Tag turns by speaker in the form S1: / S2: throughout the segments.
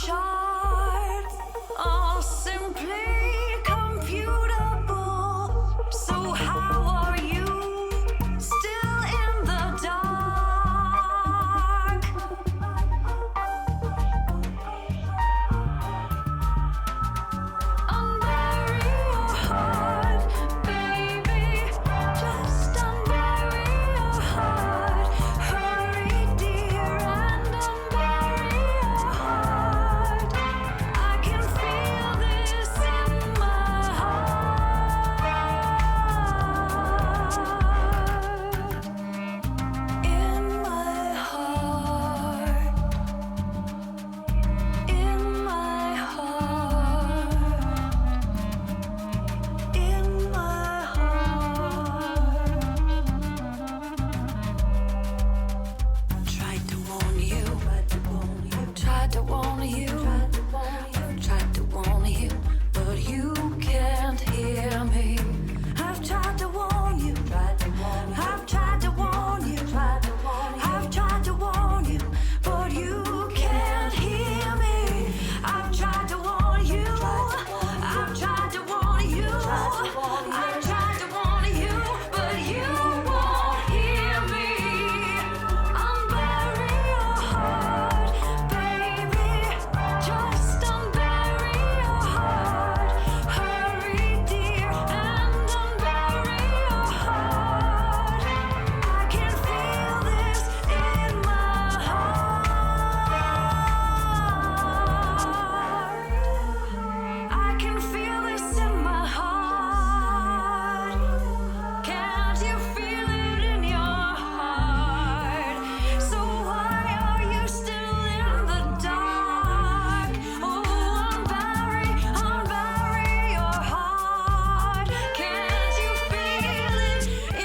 S1: shards are simply computable. So how are you still in the dark? Unbury your heart, baby. Just unbury your heart. Hurry, dear, and unbury your heart. I can feel this in my heart. In my heart. In my heart. In my heart. Tried to warn you. Tried to warn you. Tried to warn you, but you can't hear me. I've tried to warn you. I've tried to warn you. I've tried to warn you, but you can't hear me. I've tried to warn you. I've tried to warn you. I've tried to warn you, but you won't hear me. Unbury your heart, baby. Just unbury your heart. Hurry, dear, and unbury your heart. I can feel this in my heart. I can feel this in my heart. Can't you feel it in your heart? So why are you still in the dark? Oh, unbury your heart. Can't you feel it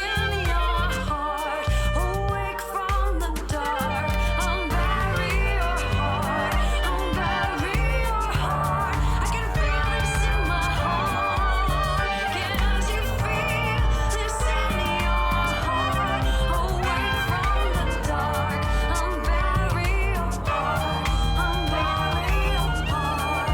S1: in your heart? Awake from the dark. Unbury your heart. Unbury your heart. I can feel this in my heart. Can't you feel this in your heart? Awake from the dark. Unbury your heart. Unbury your heart.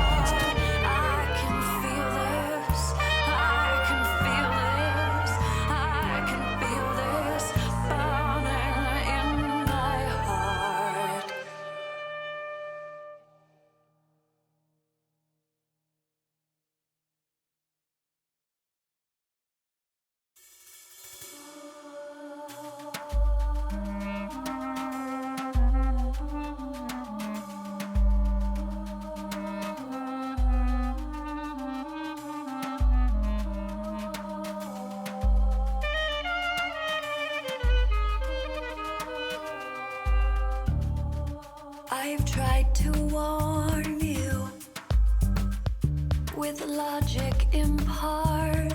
S1: I can feel this. I can feel this. I can feel this burning in my heart. I've tried to warn you with logic in part,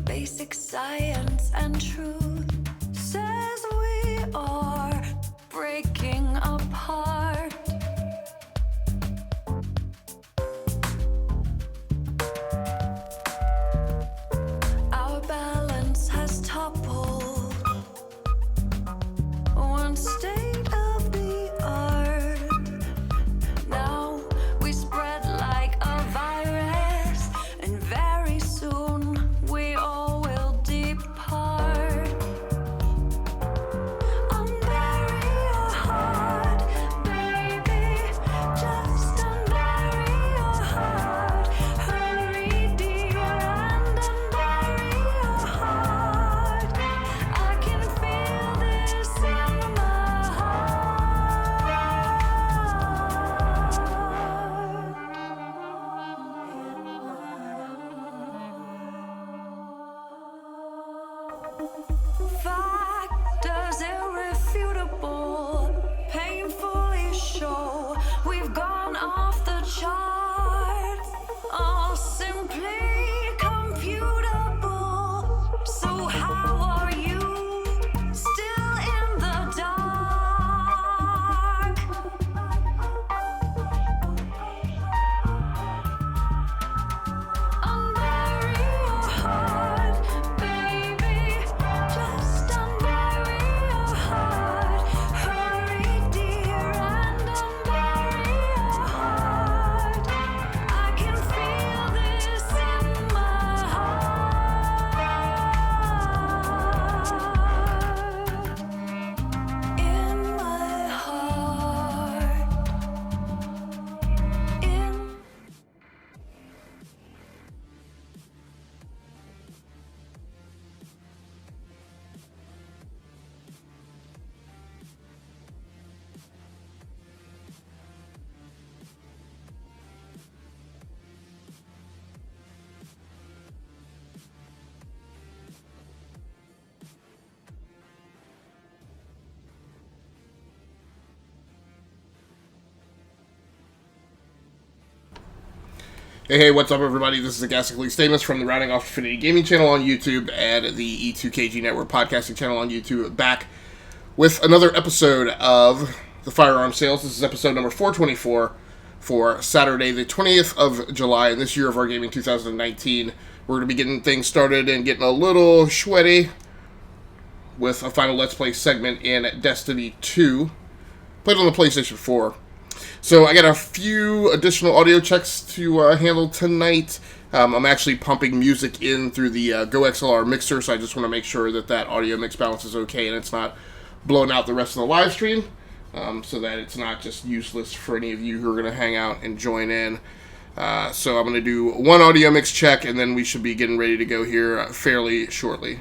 S1: basic science and truth says we are breaking apart. Our balance has toppled. One state of the art. Now we spread like a virus, and very soon we all will depart. Unbury your heart, baby. Just unbury your heart. Hurry, dear, and unbury your heart. I can feel this in my
S2: Hey, what's up, everybody? This is Agasically Stamus from the Rounding Off Infinity Gaming channel on YouTube and the E2KG Network podcasting channel on YouTube, back with another episode of the Firearms Sales. This is episode number 424 for Saturday, the 20th of July, in this year of our gaming 2019. We're going to be getting things started and getting a little sweaty with a final Let's Play segment in Destiny 2, played on the PlayStation 4. So I got a few additional audio checks to handle tonight. I'm actually pumping music in through the GoXLR mixer, so I just want to make sure that that audio mix balance is okay and it's not blowing out the rest of the live stream, so that it's not just useless for any of you who are going to hang out and join in. So I'm going to do one audio mix check, and then we should be getting ready to go here fairly shortly.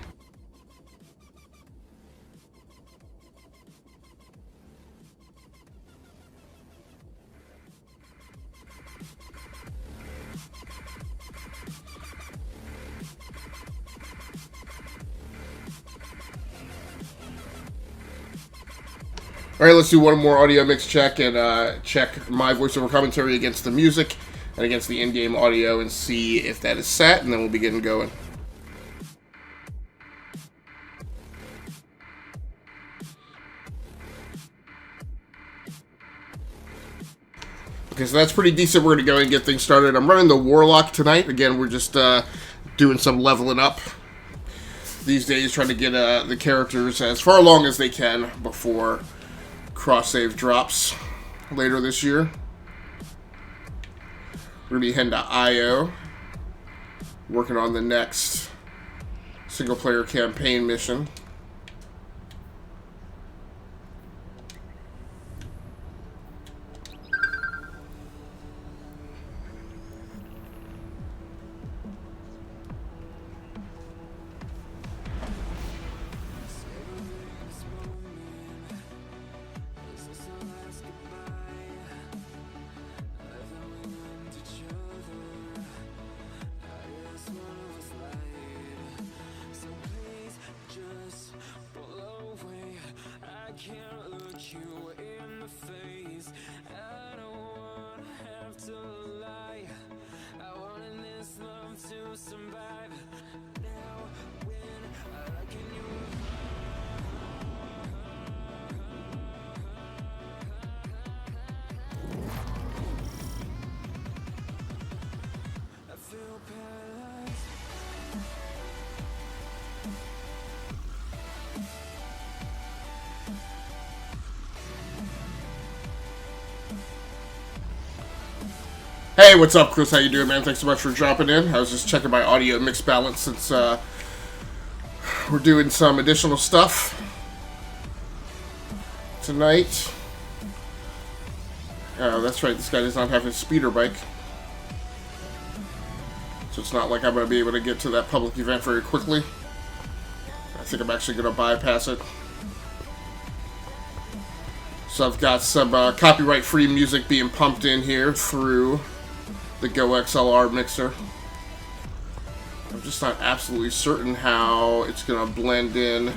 S2: Alright, let's do one more audio mix check and check my voiceover commentary against the music and against the in-game audio and see if that is set, and then we'll be getting going. Okay, so that's pretty decent. We're going to go and get things started. I'm running the Warlock tonight. Again, we're just doing some leveling up these days, trying to get the characters as far along as they can before cross-save drops later this year. We're going to be heading to IO, working on the next single-player campaign mission. Hey, what's up, Chris? How you doing, man? Thanks so much for dropping in. I was just checking my audio mix balance since we're doing some additional stuff tonight. Oh, that's right. This guy does not have his speeder bike, so it's not like I'm going to be able to get to that public event very quickly. I think I'm actually going to bypass it. So I've got some copyright-free music being pumped in here through the GoXLR mixer. I'm just not absolutely certain how it's going to blend in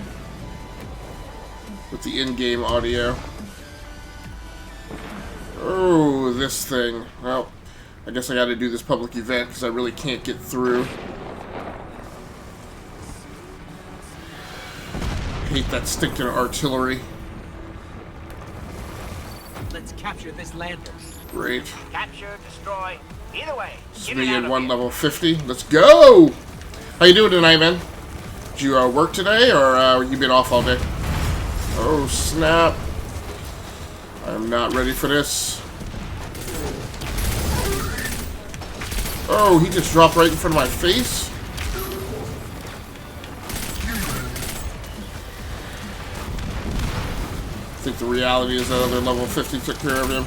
S2: with the in-game audio. Oh, this thing. Well, I guess I got to do this public event because I really can't get through. Hate that stinking artillery.
S3: Let's capture this lander.
S2: Great.
S3: Capture, destroy. Either way.
S2: It's me at one level 50. Let's go! How you doing tonight, man? Did you work today, or you been off all day? Oh, snap. I'm not ready for this. Oh, he just dropped right in front of my face? I think the reality is that other level 50 took care of him.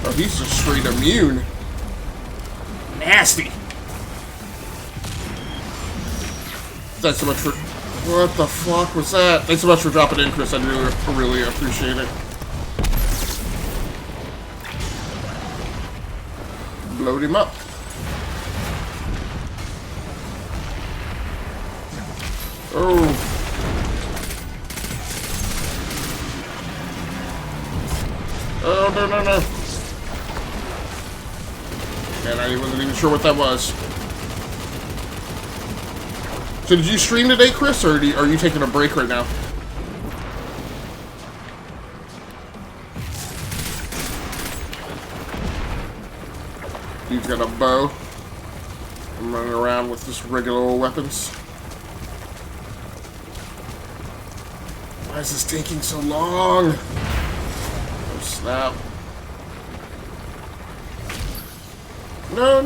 S2: Oh, he's just straight immune. Nasty. Thanks so much for... What the fuck was that? Thanks so much for dropping in, Chris. I really appreciate it. Load him up. Oh. no. And I wasn't even sure what that was. So did you stream today, Chris, or are you taking a break right now? Dude's got a bow. I'm running around with just regular old weapons. Why is this taking so long? Oh, snap. No.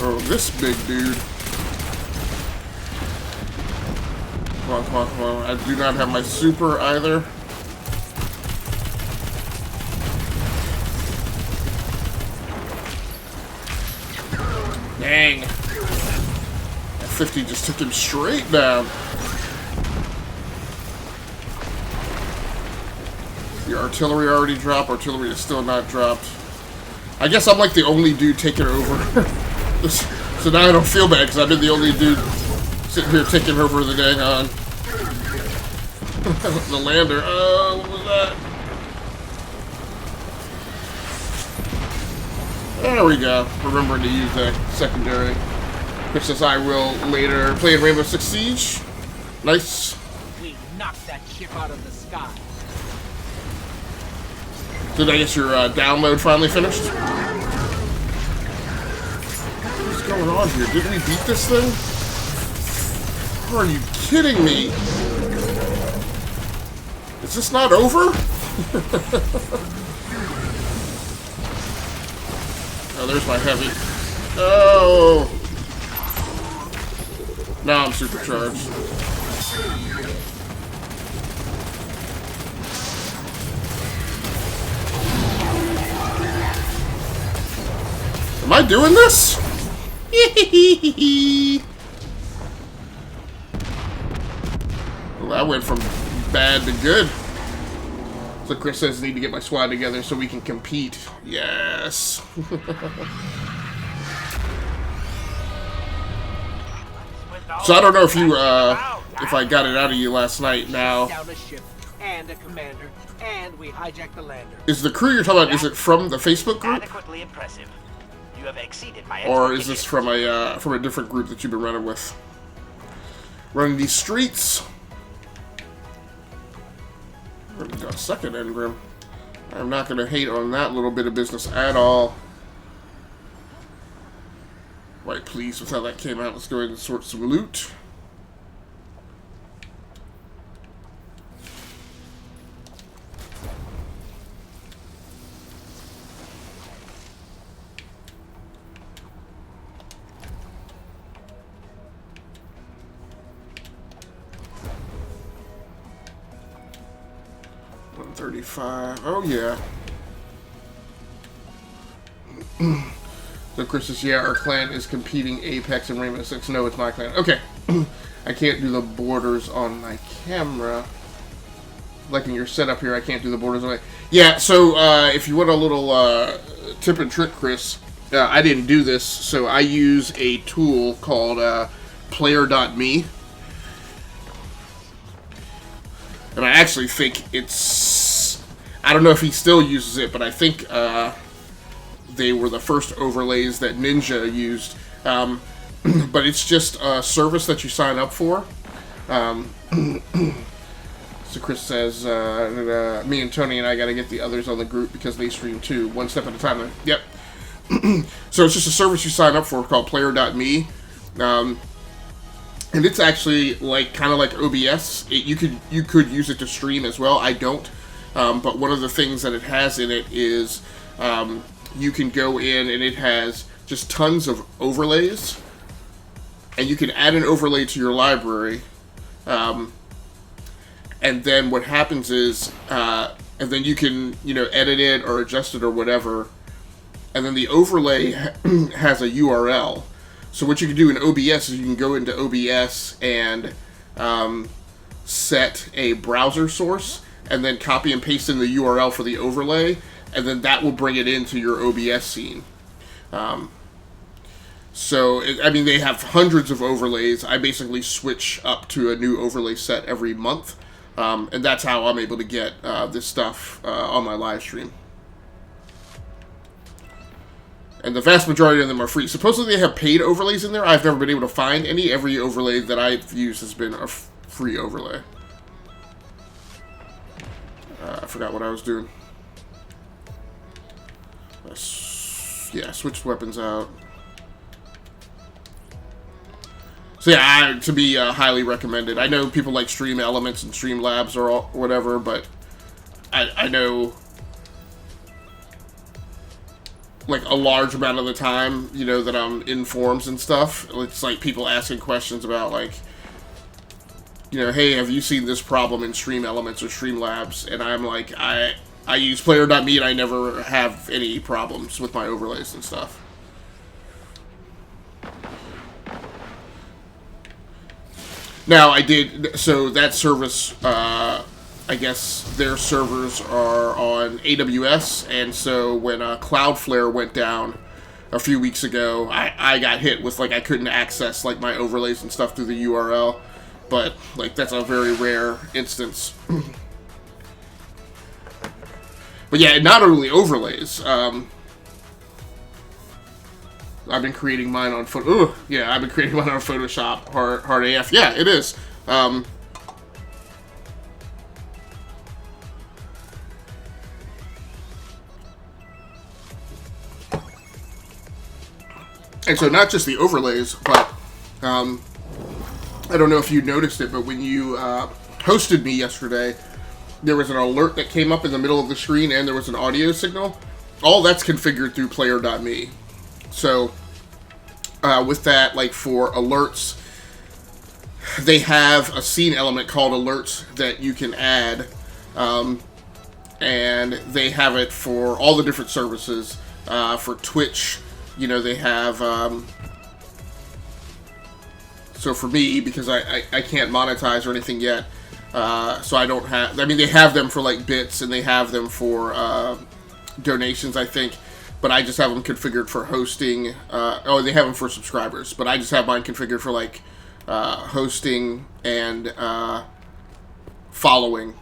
S2: Oh, this big dude. Come on. I do not have my super either. Dang. That 50 just took him straight down. The artillery already dropped. Artillery is still not dropped. I guess I'm like the only dude taking over. So now I don't feel bad because I've been the only dude sitting here taking over the dang on. The lander. Oh, what was that? There we go. Remembering to use the secondary. Which says I will later play in Rainbow Six Siege. Nice.
S3: We knocked that ship out of the sky.
S2: Did I guess your download finally finished? What's going on here? Didn't we beat this thing? Are you kidding me? Is this not over? Oh, there's my heavy. Oh! Now I'm supercharged. Am I doing this? Well, that went from bad to good. So Chris says I need to get my squad together so we can compete. Yes. So I don't know if you, if I got it out of you last night. Now,
S3: Down a ship and a commander, and we hijacked the lander.
S2: is the crew you're talking about? Is it from the Facebook group,
S3: Adequately impressive. You have exceeded my
S2: or is this from a different group that you've been running with? Running these streets. We're gonna go a second engram. I'm not gonna hate on that little bit of business at all. Quite pleased with how that came out. Let's go ahead and sort some loot. $135. Oh yeah. So Chris says, yeah, our clan is competing Apex and Rainbow Six. No, it's my clan. Okay. I can't do the borders on my camera. Like in your setup here, I can't do the borders on my... Yeah, so if you want a little tip and trick, Chris, I didn't do this, so I use a tool called player.me. And I actually think it's... I don't know if he still uses it, but I think... they were the first overlays that Ninja used, but it's just a service that you sign up for. So Chris says, me and Tony and I got to get the others on the group because they stream too, one step at a time. Yep. So it's just a service you sign up for called player.me. And it's actually like kind of like OBS. You could use it to stream as well. I don't. But one of the things that it has in it is you can go in and it has just tons of overlays, and you can add an overlay to your library, and then what happens is and then you can edit it or adjust it or whatever, and then the overlay has a URL. So what you can do in OBS is you can go into OBS and set a browser source and then copy and paste in the URL for the overlay, and then that will bring it into your OBS scene. So, I mean, they have hundreds of overlays. I basically switch up to a new overlay set every month. And that's how I'm able to get this stuff on my live stream. And the vast majority of them are free. Supposedly they have paid overlays in there. I've never been able to find any. Every overlay that I've used has been a free overlay. I forgot what I was doing. Yeah, switched weapons out. So yeah, to be highly recommended. I know people like Stream Elements and Stream Labs or whatever, but I know like a large amount of the time, you know, that I'm in forums and stuff, it's like people asking questions about like, you know, hey, have you seen this problem in Stream Elements or Stream Labs? And I'm like, I use Player.me and I never have any problems with my overlays and stuff. Now, I did, so that service, I guess their servers are on AWS, and so when Cloudflare went down a few weeks ago, I got hit with, like, I couldn't access, like, my overlays and stuff through the URL, but, like, that's a very rare instance. But yeah, not only overlays, I've been creating mine on I've been creating mine on Photoshop, hard AF. Yeah, it is. And so not just the overlays, but I don't know if you noticed it, but when you hosted me yesterday, there was an alert that came up in the middle of the screen, and there was an audio signal. All that's configured through Player.me. So, with that, like for alerts, they have a scene element called alerts that you can add, and they have it for all the different services. For Twitch, you know, they have, so for me, because I can't monetize or anything yet, so I don't have, I mean, they have them for like bits, and they have them for donations, I think. But I just have them configured for hosting. They have them for subscribers. But I just have mine configured for, like, hosting and following.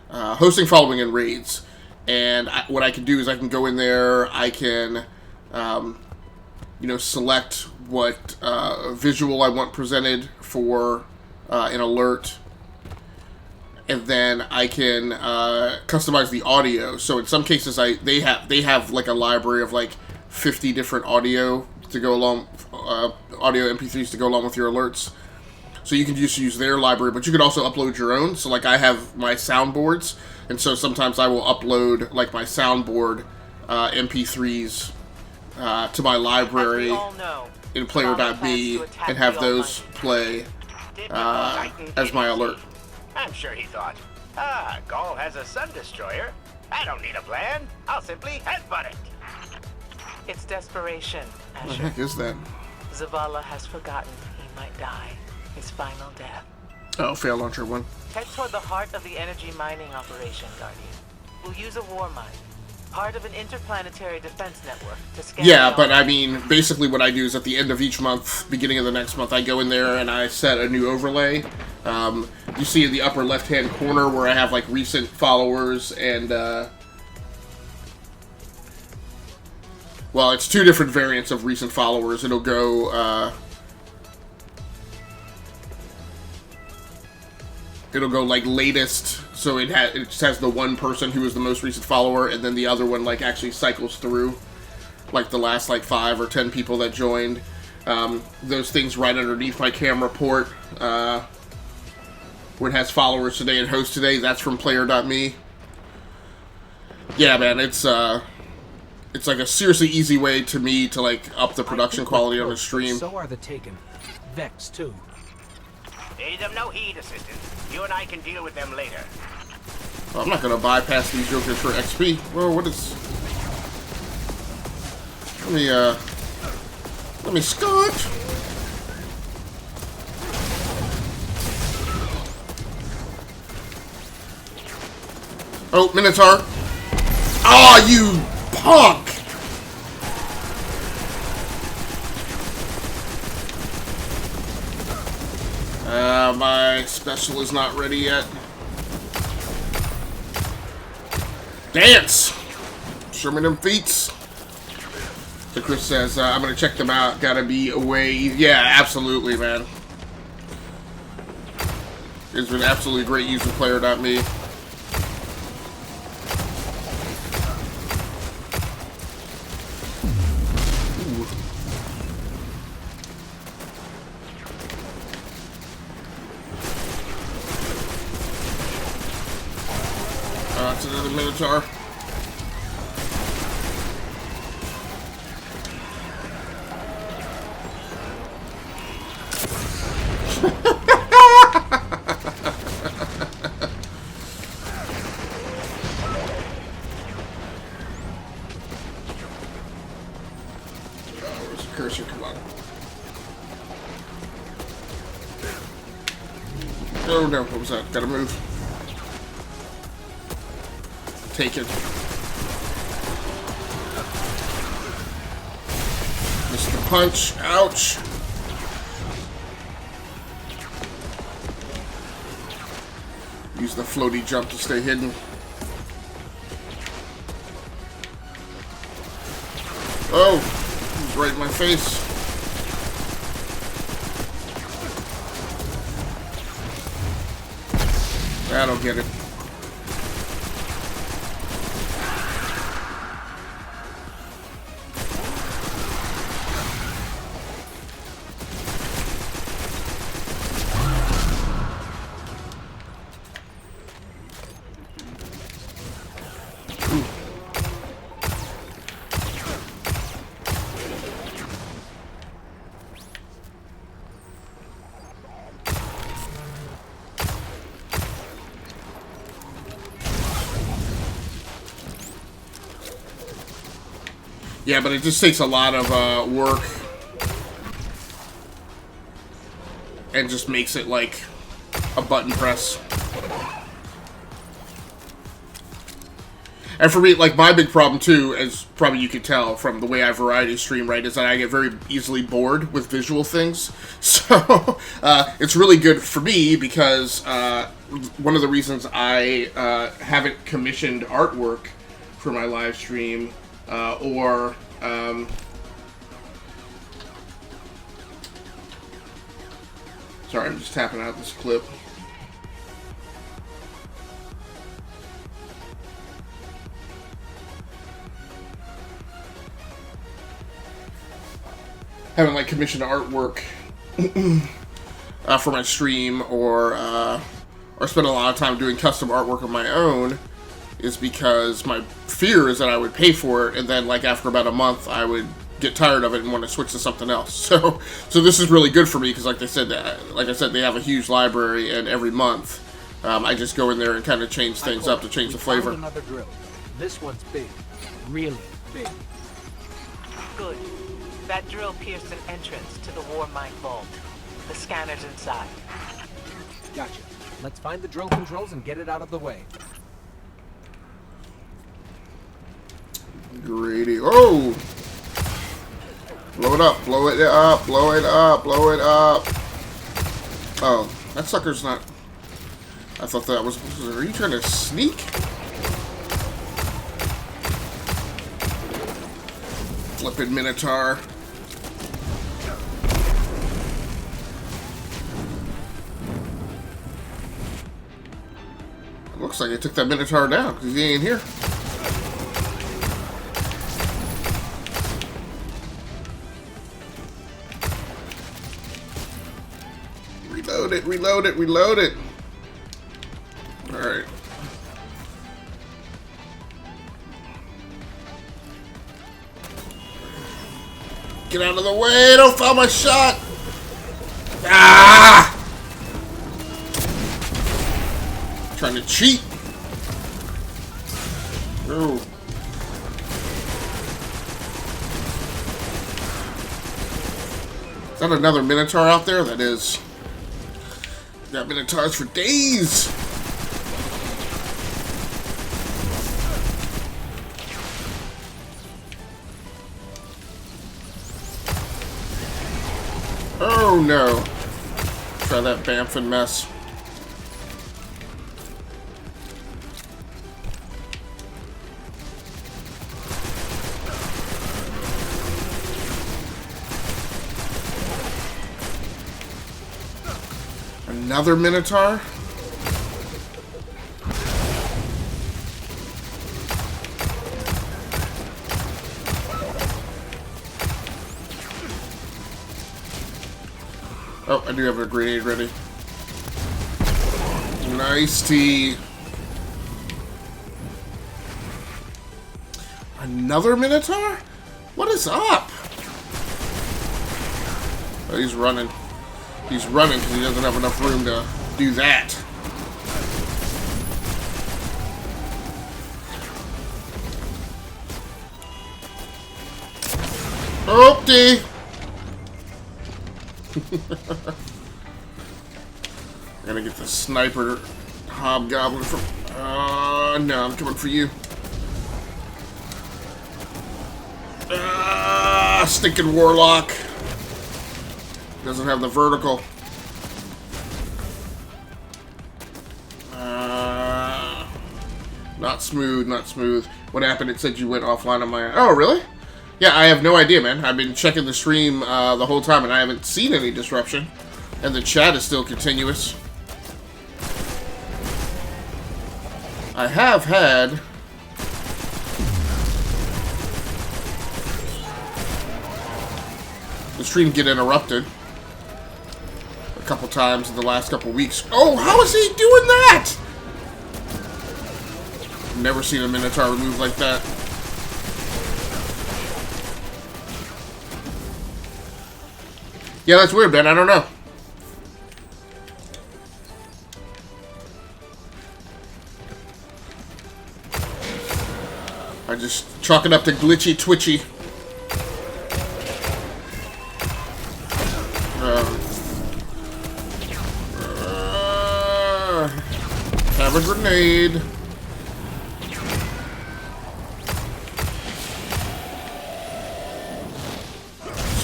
S2: Hosting, following, and raids. And what I can do is I can go in there. I can, you know, select what visual I want presented for an alert. And then I can customize the audio. So in some cases, they have like a library of like 50 different audio to go along, audio MP3s to go along with your alerts. So you can just use their library, but you can also upload your own. So like I have my soundboards, and so sometimes I will upload like my soundboard MP3s to my library in Player.me and have those play as my alert.
S4: I'm sure he thought, Gaul has a sun destroyer. I don't need a plan. I'll simply headbutt it.
S5: It's desperation,
S2: What the
S5: Asher.
S2: heck is that?
S5: Zavala has forgotten he might die. His final death.
S2: Oh, fail launcher one.
S5: Head toward the heart of the energy mining operation, Guardian. We'll use a war mine. Part of an interplanetary defense network to scan.
S2: Yeah, but I mean, basically what I do is at the end of each month, beginning of the next month, I go in there and I set a new overlay. You see in the upper left-hand corner where I have, like, recent followers and, well, it's two different variants of recent followers. It'll go, like, latest, so it just has the one person who is the most recent follower, and then the other one, like, actually cycles through, like, the last, like, 5 or 10 people that joined. Those things right underneath my camera port, where it has followers today and hosts today, that's from Player.me. Yeah, man, it's like a seriously easy way to me to, like, up the production quality on the stream.
S3: So are the Taken. Vex, too.
S4: Pay them no heed, Assistant. You and I can deal with them later.
S2: Well, I'm not gonna bypass these jokers for XP. Whoa, what is... Let me scotch! Oh, Minotaur! Ah, you punk! My special is not ready yet. Dance! Show me them feats. So Chris says, I'm gonna check them out. Gotta be away. Yeah, absolutely, man. It's been absolutely great using player.me. It's another Minotaur. Where's the cursor? Come on. Oh no, what was that? Gotta move. Take it. Missed the punch. Ouch. Use the floaty jump to stay hidden. Oh, he's right in my face. That'll get it. Yeah, but it just takes a lot of work and just makes it like a button press. And for me, like, my big problem too, as probably you could tell from the way I variety stream, right, is that I get very easily bored with visual things. So it's really good for me because one of the reasons I haven't commissioned artwork for my live stream sorry, I'm just tapping out this clip. Haven't like commissioned artwork for my stream or spend a lot of time doing custom artwork of my own is because my fear is that I would pay for it and then like after about a month I would get tired of it and want to switch to something else. So this is really good for me because like I said, they have a huge library and every month I just go in there and kind of change things up to change the flavor.
S3: Another drill. This one's big, really big.
S5: Good. That drill pierced an entrance to the war mine vault. The scanner's inside.
S3: Gotcha. Let's find the drill controls and get it out of the way.
S2: Greedy. Oh! Blow it up, blow it up, blow it up, blow it up. Oh, that sucker's not... I thought that was... Are you trying to sneak? Flippin' Minotaur. It looks like they took that Minotaur down because he ain't here. Reload it, reload it, reload it. Alright. Get out of the way, don't foul my shot! Ah! Trying to cheat. Oh. Is that another Minotaur out there? That is. Got Minotaurs for days. Oh no. Try inside that Bamfin mess. Another Minotaur? Oh, I do have a grenade ready. Nice tea. Another Minotaur? What is up? Oh, he's running. He's running because he doesn't have enough room to do that. Oopty! Gonna get the sniper hobgoblin from. No, I'm coming for you. Stinking warlock. Doesn't have the vertical. Not smooth, not smooth. What happened? It said you went offline on my. Oh, really? Yeah, I have no idea, man. I've been checking the stream the whole time, and I haven't seen any disruption. And the chat is still continuous. I have had the stream get interrupted a couple times in the last couple weeks. Oh, how is he doing that? Never seen a Minotaur move like that. Yeah, that's weird, man. I don't know. I just chalk it up to glitchy, twitchy. Have a grenade.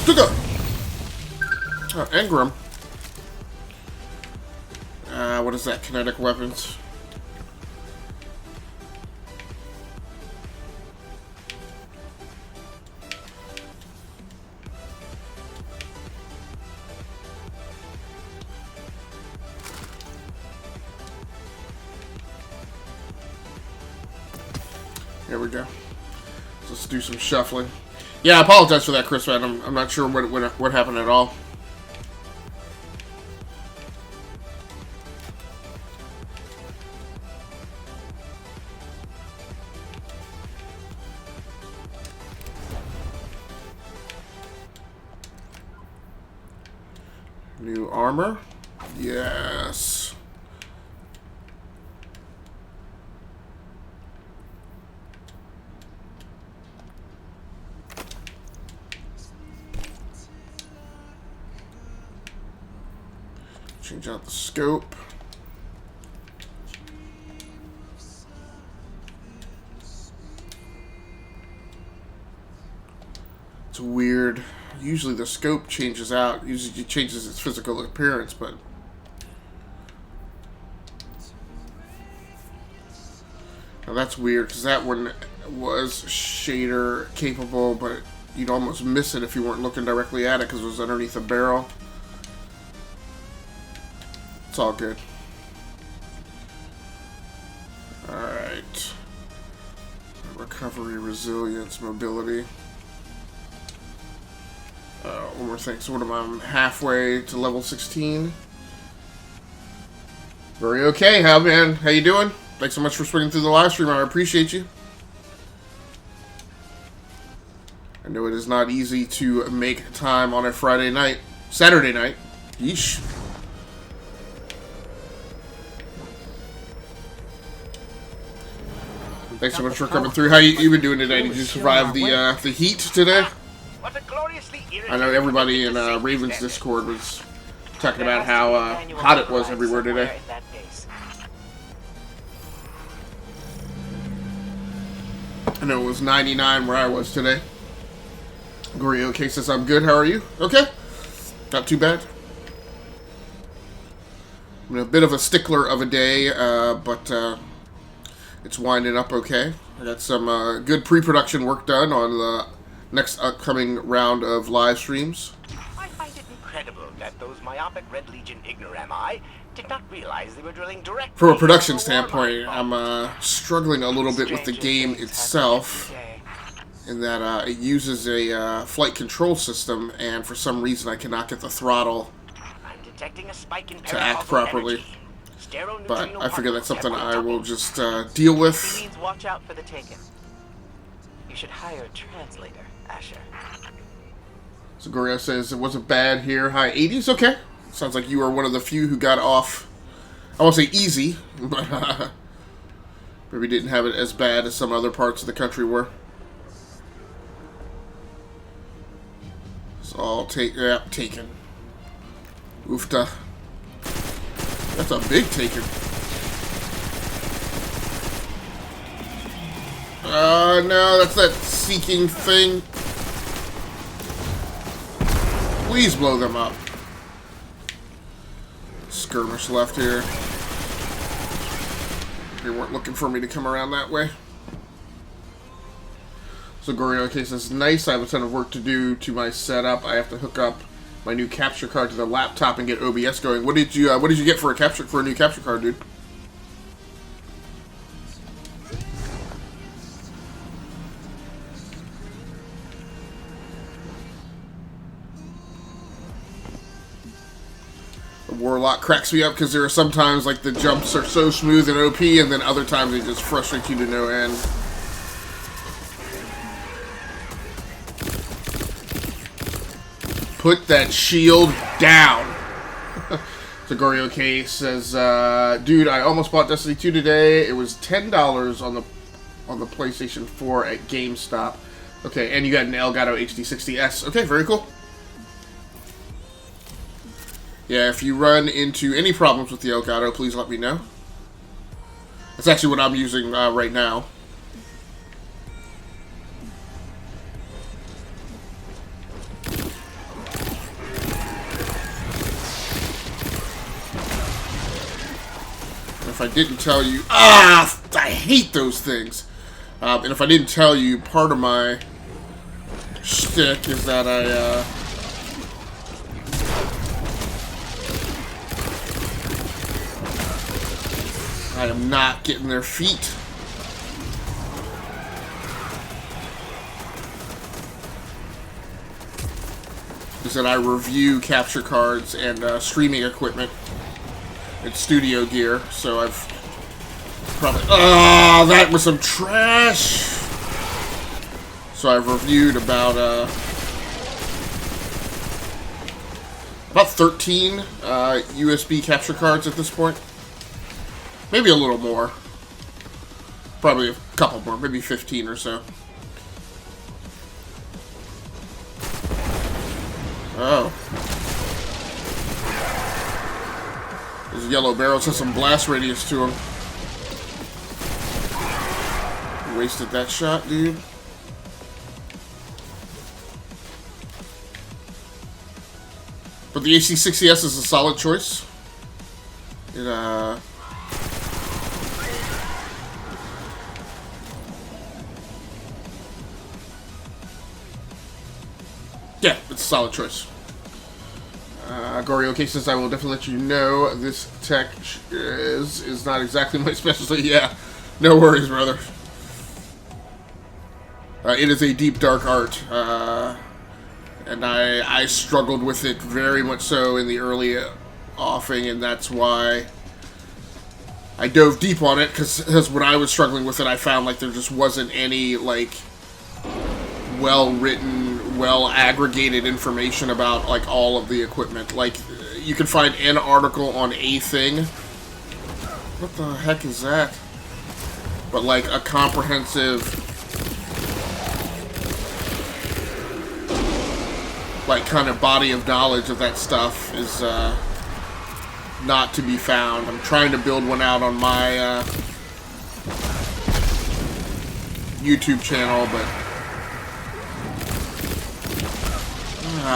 S2: Stick up. Oh, Engram. What is that? Kinetic weapons. Here we go. Let's do some shuffling. Yeah, I apologize for that, Chris, man. I'm not sure what happened at all. New armor? Yes. Change out the scope. It's weird. Usually the scope changes out. Usually it changes its physical appearance, but now that's weird because that one was shader capable, but you'd almost miss it if you weren't looking directly at it because it was underneath a barrel. It's all good. Alright. Recovery, resilience, mobility. One more thing. So what am I? I'm halfway to level 16. Very okay. How, man? How you doing? Thanks so much for swinging through the live stream. I appreciate you. I know it is not easy to make time on a Friday night. Saturday night. Yeesh. Thanks so much for coming through. How you been doing today? Did you survive the heat today?
S4: What a gloriously
S2: I know everybody in Raven's Discord was talking about how hot it was everywhere today. I know it was 99 where I was today. Gorio K says I'm good. How are you? Okay. Not too bad. I'm a bit of a stickler of a day, but it's winding up okay. I got some good pre-production work done on the next upcoming round of live streams.
S4: I find it incredible that those myopic Red Legion ignorami did not realize they were drilling directly.
S2: From a production
S4: into the war
S2: standpoint,
S4: mine
S2: I'm struggling a little bit with the game itself, in that it uses a flight control system, and for some reason I cannot get the throttle
S4: I'm detecting a spike in
S2: to act
S4: paracausal
S2: properly.
S4: energy.
S2: But I figure that's something I will just deal
S5: He
S2: with.
S5: means watch out for the Taken. You should hire a translator, Asher.
S2: So Gorio says it wasn't bad here. High 80s, okay. Sounds like you are one of the few who got off, I won't say easy, but maybe didn't have it as bad as some other parts of the country were. It's all taken. Oofta. That's a big taken. No, that's that seeking thing. Please blow them up. Skirmish left here. They weren't looking for me to come around that way. So Gorio case is nice. I have a ton of work to do to my setup. I have to hook up my new capture card to the laptop and get OBS going. What did you get for a new capture card, dude? The Warlock cracks me up because there are sometimes like the jumps are so smooth and OP, and then other times they just frustrate you to no end. Put that shield down. So Gorio K says, dude, I almost bought Destiny 2 today. It was $10 on the PlayStation 4 at GameStop. Okay, and you got an Elgato HD60S. Okay, very cool. Yeah, if you run into any problems with the Elgato, please let me know. That's actually what I'm using right now. If I didn't tell you... I hate those things. And if I didn't tell you, part of my shtick is that I am not getting their feet. Is that I review capture cards and streaming equipment. It's studio gear, so I've probably... Oh, that was some trash! So I've reviewed about 13 USB capture cards at this point. Maybe a little more. Probably a couple more, maybe 15 or so. Oh. Those yellow barrels have some blast radius to them. Wasted that shot, dude. But the AC60S is a solid choice. It, yeah, it's a solid choice. Gorio K says, I will definitely let you know this tech is not exactly my specialty. Yeah, no worries, brother. It is a deep, dark art. And I struggled with it very much so in the early offing, and that's why I dove deep on it, because when I was struggling with it, I found like there just wasn't any like well-written, well-aggregated information about like all of the equipment. Like, you can find an article on a thing. What the heck is that? But like a comprehensive, like, kind of body of knowledge of that stuff is not to be found. I'm trying to build one out on my YouTube channel, but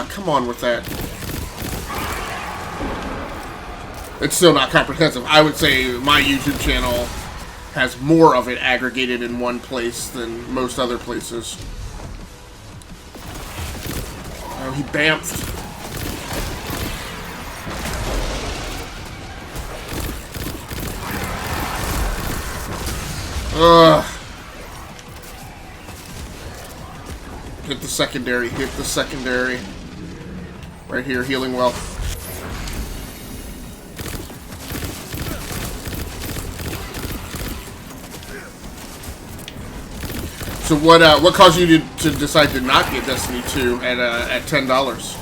S2: come on with that. it's still not comprehensive. I would say my YouTube channel has more of it aggregated in one place than most other places. Oh, he bamfed. Ugh. Hit the secondary, hit the secondary. Right here, healing well. So what caused you to decide to not get Destiny 2 at $10?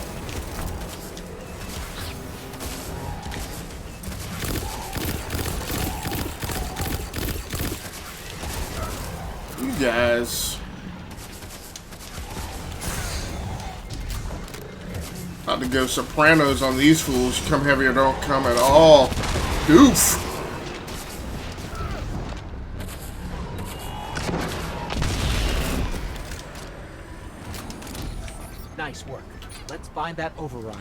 S2: You guys. About to go Sopranos on these fools. Come heavy or don't come at all. Goof.
S3: Nice work. Let's find that override.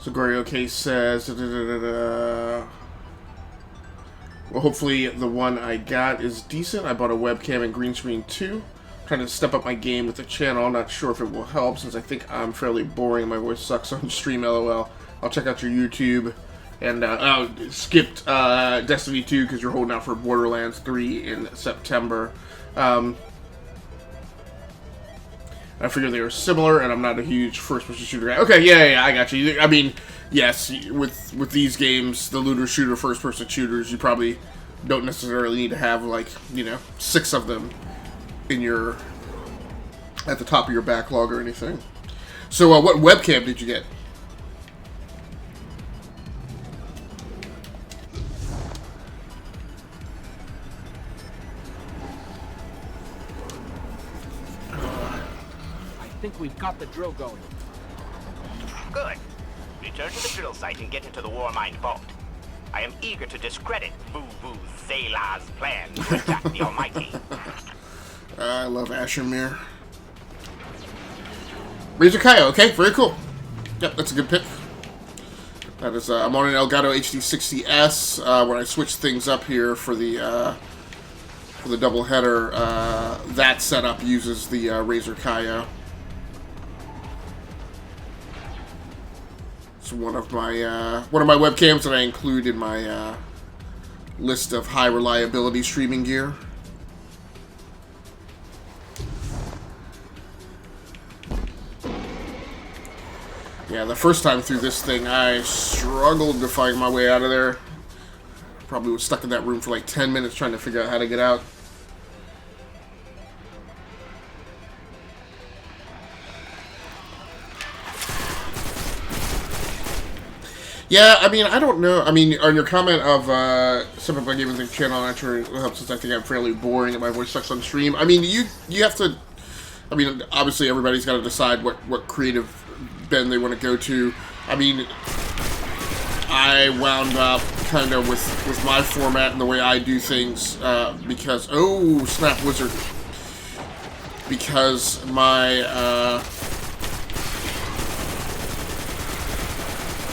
S2: So Gorio Case says, well, hopefully the one I got is decent. I bought a webcam and green screen too. Trying to step up my game with the channel. I'm not sure if it will help since I think I'm fairly boring. My voice sucks on stream, lol. I'll check out your YouTube. And skipped Destiny 2 because you're holding out for Borderlands 3 in September. I figured they were similar, and I'm not a huge first-person shooter guy. Okay, yeah, I got you. I mean, yes, with these games, the looter shooter, first-person shooters, you probably don't necessarily need to have, like, 6 of them in at the top of your backlog or anything. So, what webcam did you get?
S3: I think we've got the drill going.
S4: Good. Return to the drill site and get into the Warmind vault. I am eager to discredit Voo Zayla's plan to attack the Almighty.
S2: I love Ashemir. Razor Kaio, okay, very cool. Yep, that's a good pick. That is, I'm on an Elgato HD60S. When I switch things up here for the double header, that setup uses the Razor Kaio. It's one of my webcams that I include in my list of high reliability streaming gear. Yeah, the first time through this thing, I struggled to find my way out of there. Probably was stuck in that room for like 10 minutes trying to figure out how to get out. Yeah, I mean, I don't know. I mean, on your comment of step up my gaming thing channel, I'm not sure it helps since I think I'm fairly boring and my voice sucks on stream. I mean, you have to. I mean, obviously everybody's got to decide what creative bend they want to go to. I mean, I wound up kind of with my format and the way I do things because snap wizard, because my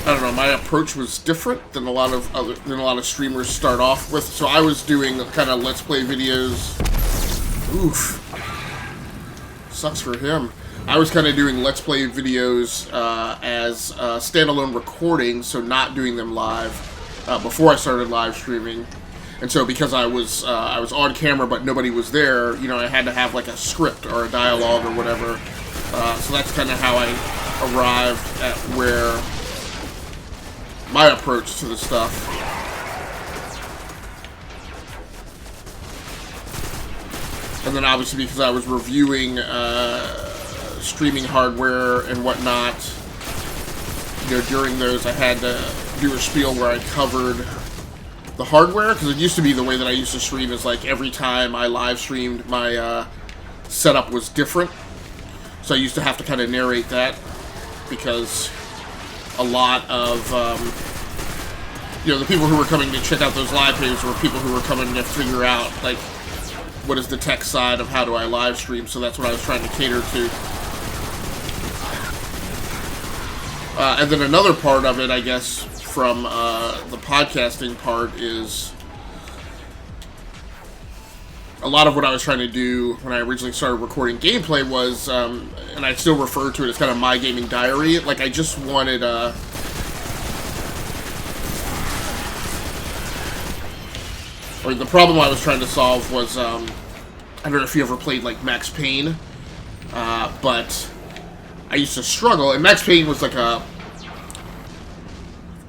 S2: I don't know, my approach was different than a lot of streamers start off with. So I was doing kind of let's play videos. Oof, sucks for him. I was kind of doing let's play videos as standalone recordings, so not doing them live before I started live streaming. And so because I was on camera but nobody was there, I had to have like a script or a dialogue or whatever. So that's kind of how I arrived at where my approach to the stuff. And then obviously because I was reviewing streaming hardware and whatnot, during those I had to do a spiel where I covered the hardware, because it used to be the way that I used to stream is like every time I live streamed my setup was different, so I used to have to kind of narrate that, because a lot of the people who were coming to check out those live pages were people who were coming to figure out like what is the tech side of how do I live stream, so that's what I was trying to cater to. And then another part of it, I guess, from the podcasting part is a lot of what I was trying to do when I originally started recording gameplay was, and I still refer to it as kind of my gaming diary. Like, I just wanted, or the problem I was trying to solve was, I don't know if you ever played, like, Max Payne, but I used to struggle, and Max Payne was like a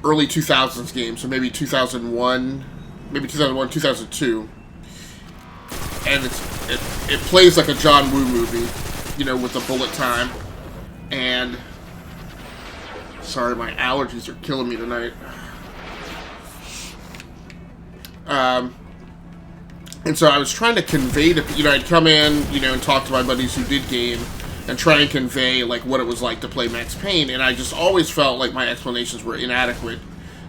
S2: early 2000s game, so maybe 2001, 2002. And it plays like a John Woo movie, you know, with the bullet time. And sorry, my allergies are killing me tonight. And so I was trying to convey to, you know, I'd come in, you know, and talk to my buddies who did game and try and convey like what it was like to play Max Payne, and I just always felt like my explanations were inadequate.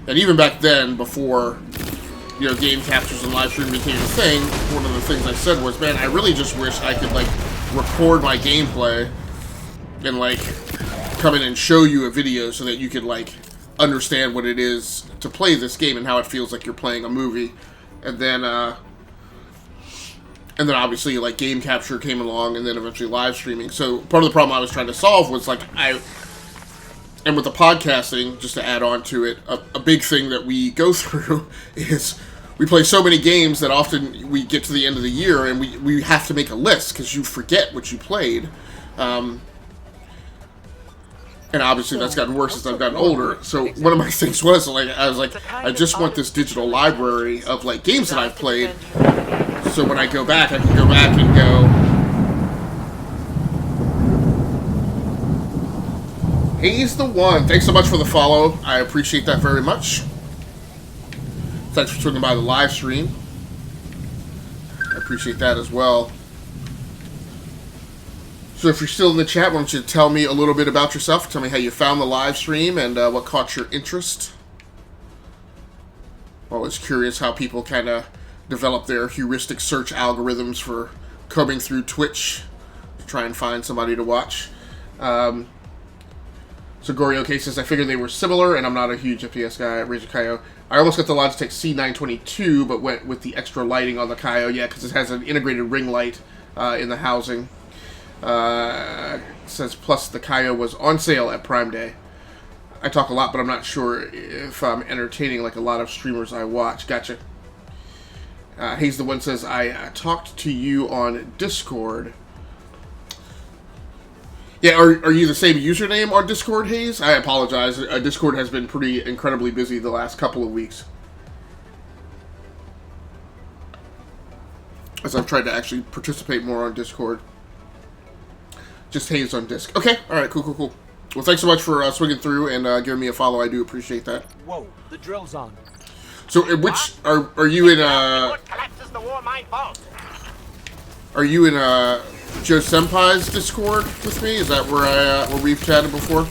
S2: And even back then, before, you know, game captures and live stream became a thing, one of the things I said was, man, I really just wish I could, like, record my gameplay and, like, come in and show you a video so that you could, like, understand what it is to play this game and how it feels like you're playing a movie. And then obviously, like, game capture came along, and then eventually live streaming. So part of the problem I was trying to solve was, like, and with the podcasting, just to add on to it, a big thing that we go through is we play so many games that often we get to the end of the year and we have to make a list because you forget what you played. And obviously that's gotten worse as I've gotten older. So one of my things was, like, I just want this digital library of, like, games that I've played. So when I go back, I can go back and go, He's the one. Thanks so much for the follow. I appreciate that very much. Thanks for swinging by the live stream. I appreciate that as well. So if you're still in the chat, why don't you tell me a little bit about yourself? Tell me how you found the live stream and what caught your interest. Always curious how people kind of develop their heuristic search algorithms for combing through Twitch to try and find somebody to watch. So Gorioke says, I figured they were similar, and I'm not a huge FPS guy. Razor Kaio. I almost got the Logitech C922, but went with the extra lighting on the Kaio. Yeah, because it has an integrated ring light in the housing. Says, plus the Kaio was on sale at Prime Day. I talk a lot, but I'm not sure if I'm entertaining like a lot of streamers I watch. Gotcha. Hayes the One says, I talked to you on Discord. Yeah, are you the same username on Discord, Hayes? I apologize. Discord has been pretty incredibly busy the last couple of weeks, as I've tried to actually participate more on Discord. Just Hayes on Disc. Okay, alright, cool. Well, thanks so much for swinging through and giving me a follow. I do appreciate that.
S3: Whoa, the drill's on.
S2: So, which, are you in,
S4: collapses the war mine vault.
S2: Are you in, Joe Senpai's Discord with me? Is that where we've chatted before? I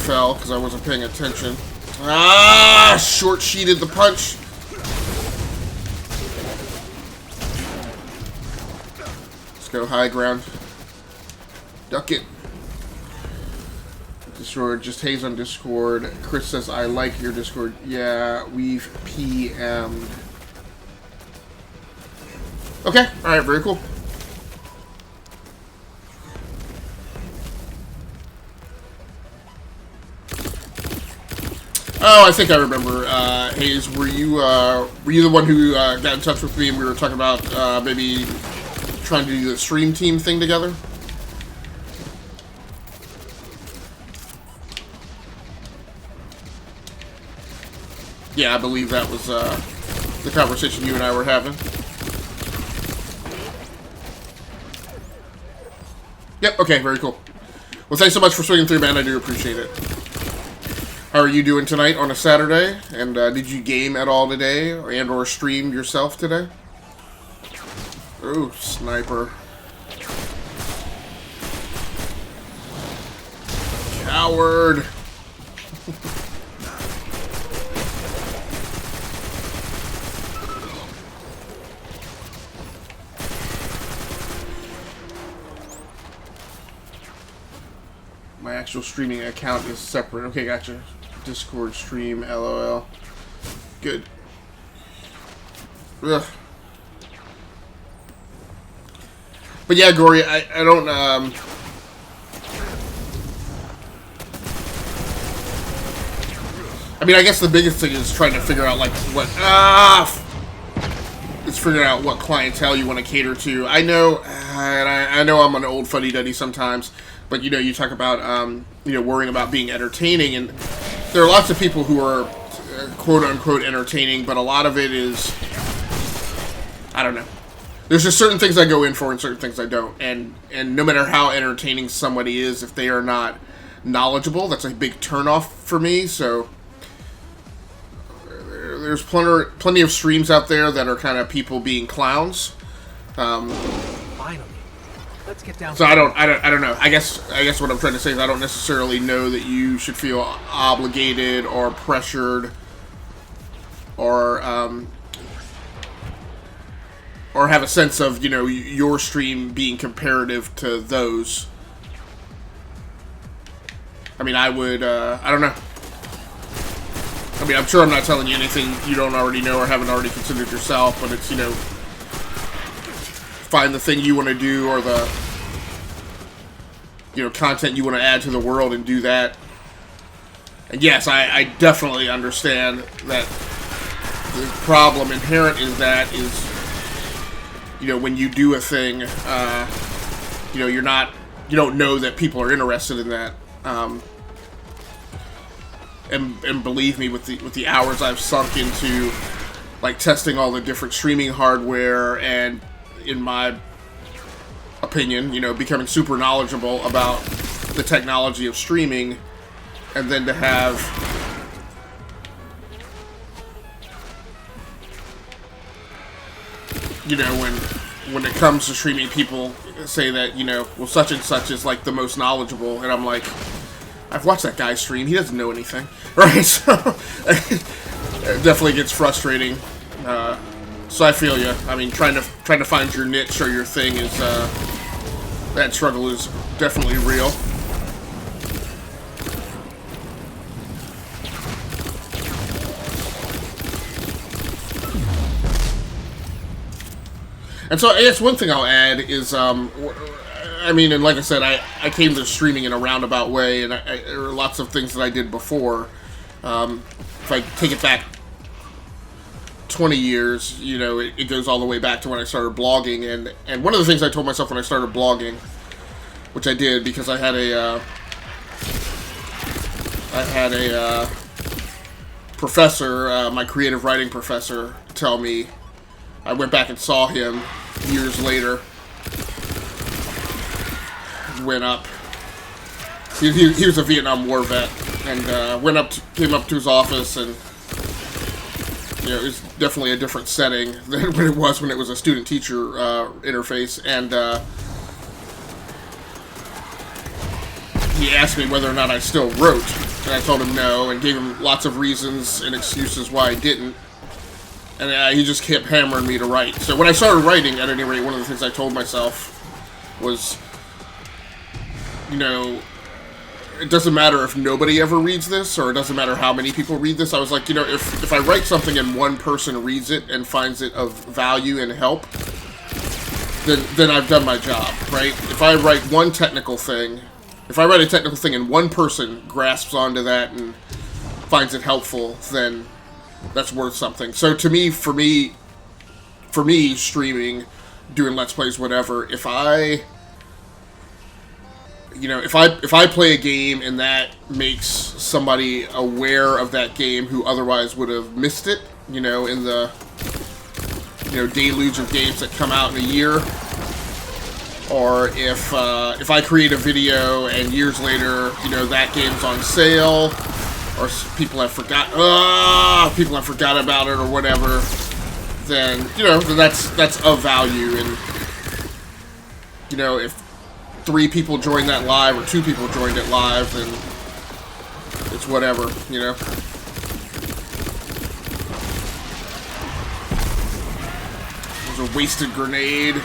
S2: fell because I wasn't paying attention. Ah! Short-sheeted the punch. Let's go high ground. Duck it. Discord, just Hayes on Discord. Chris says, I like your Discord. Yeah, we've PM'd. Okay, alright, very cool. Oh, I think I remember. Hayes, were you the one who got in touch with me and we were talking about maybe trying to do the stream team thing together? Yeah, I believe that was the conversation you and I were having. Yep, okay, very cool. Well, thanks so much for swinging through, man. I do appreciate it. How are you doing tonight on a Saturday? And did you game at all today or stream yourself today? Ooh, sniper. Coward. My actual streaming account is separate. Okay, gotcha. Discord stream, LOL. Good. Ugh. But yeah, Gory, I don't, I mean, I guess the biggest thing is trying to figure out, like, what, it's figuring out what clientele you want to cater to. I know, and I know I'm an old fuddy-duddy sometimes, but, you know, you talk about, you know, worrying about being entertaining, and there are lots of people who are quote-unquote entertaining, but a lot of it is, I don't know. There's just certain things I go in for and certain things I don't, and no matter how entertaining somebody is, if they are not knowledgeable, that's a big turnoff for me. So there's plenty of streams out there that are kind of people being clowns.
S3: Finally, let's get down.
S2: So I don't know. I guess what I'm trying to say is I don't necessarily know that you should feel obligated or pressured or have a sense of, you know, your stream being comparative to those. I mean, I would, I don't know. I mean, I'm sure I'm not telling you anything you don't already know or haven't already considered yourself, but it's, you know, find the thing you want to do or the, you know, content you want to add to the world and do that. And yes, I definitely understand that the problem inherent in that is, you know, when you do a thing, you know, you don't know that people are interested in that. And believe me, with the hours I've sunk into, like, testing all the different streaming hardware and, in my opinion, you know, becoming super knowledgeable about the technology of streaming, and then to have, you know, when it comes to streaming, people say that, you know, well, such and such is, like, the most knowledgeable, and I'm like, I've watched that guy stream, he doesn't know anything, right? So, it definitely gets frustrating. So I feel you. I mean, trying to find your niche or your thing is, that struggle is definitely real. And so I guess one thing I'll add is, I mean, and like I said, I came to streaming in a roundabout way, and there are lots of things that I did before. If I take it back 20 years, you know, it goes all the way back to when I started blogging, and one of the things I told myself when I started blogging, which I did because I had a professor, my creative writing professor, tell me. I went back and saw him years later. Went up. He was a Vietnam War vet, and came up to his office, and, you know, it was definitely a different setting than when it was a student-teacher interface, and he asked me whether or not I still wrote, and I told him no, and gave him lots of reasons and excuses why I didn't. And he just kept hammering me to write. So when I started writing, at any rate, one of the things I told myself was, you know, it doesn't matter if nobody ever reads this, or it doesn't matter how many people read this. I was like, you know, if I write something and one person reads it and finds it of value and help, then I've done my job, right? If I write a technical thing and one person grasps onto that and finds it helpful, then that's worth something. So to me, for me, streaming, doing Let's Plays, whatever, if I play a game and that makes somebody aware of that game who otherwise would have missed it, you know, in the, you know, deluge of games that come out in a year, or if I create a video and years later, you know, that game's on sale, or people have forgot about it or whatever, then, you know, that's of value. And, you know, if 3 people join that live or 2 people joined it live, then it's whatever, you know. There's a wasted grenade,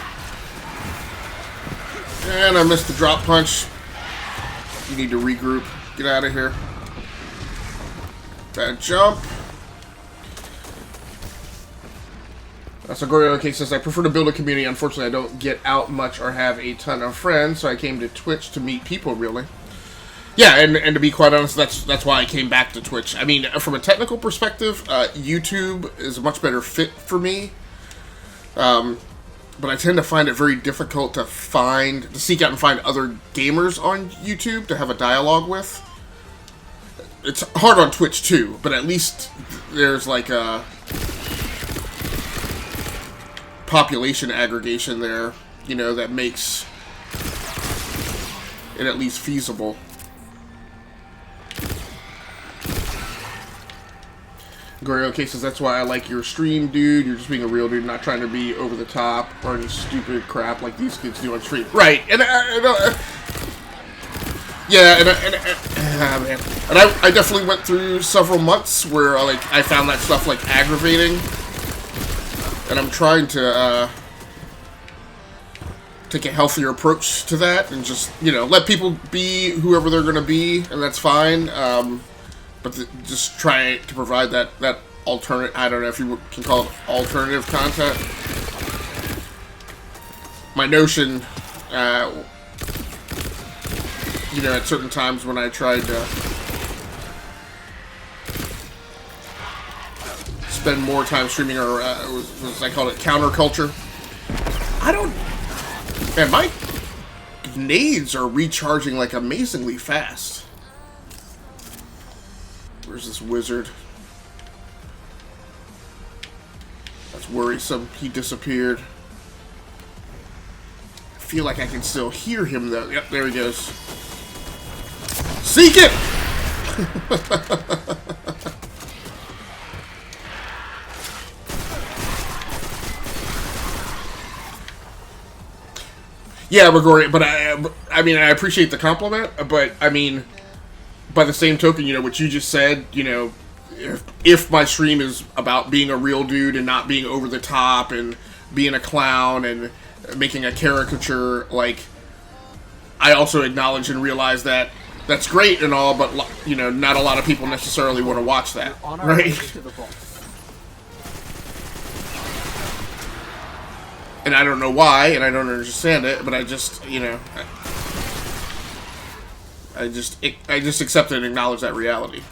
S2: and I missed the drop punch. You need to regroup. Get out of here. Bad jump. So Gorio says, I prefer to build a community. Unfortunately, I don't get out much or have a ton of friends, so I came to Twitch to meet people, really. Yeah, and to be quite honest, that's why I came back to Twitch. I mean, from a technical perspective, YouTube is a much better fit for me. But I tend to find it very difficult to seek out and find other gamers on YouTube to have a dialogue with. It's hard on Twitch too, but at least there's like a population aggregation there, you know, that makes it at least feasible. Gorio says, that's why I like your stream, dude. You're just being a real dude, not trying to be over the top or any stupid crap like these kids do on stream. Right, and yeah, man. And I definitely went through several months where like I found that stuff like aggravating, and I'm trying to take a healthier approach to that and just, you know, let people be whoever they're gonna be, and that's fine. But just try to provide that alternate, I don't know if you can call it alternative content. My notion, you know, at certain times when I tried to spend more time streaming, or was I called it counterculture. I don't. Man, my grenades are recharging like amazingly fast. Where's this wizard? That's worrisome. He disappeared. I feel like I can still hear him though. Yep, there he goes. Seek it! Yeah, Gregori, but I mean, I appreciate the compliment, but I mean, by the same token, you know, what you just said, you know, if my stream is about being a real dude and not being over the top and being a clown and making a caricature, like, I also acknowledge and realize that that's great and all, but, you know, not a lot of people necessarily want to watch that, right? And I don't know why, and I don't understand it, but I just, you know, I just accept and acknowledge that reality.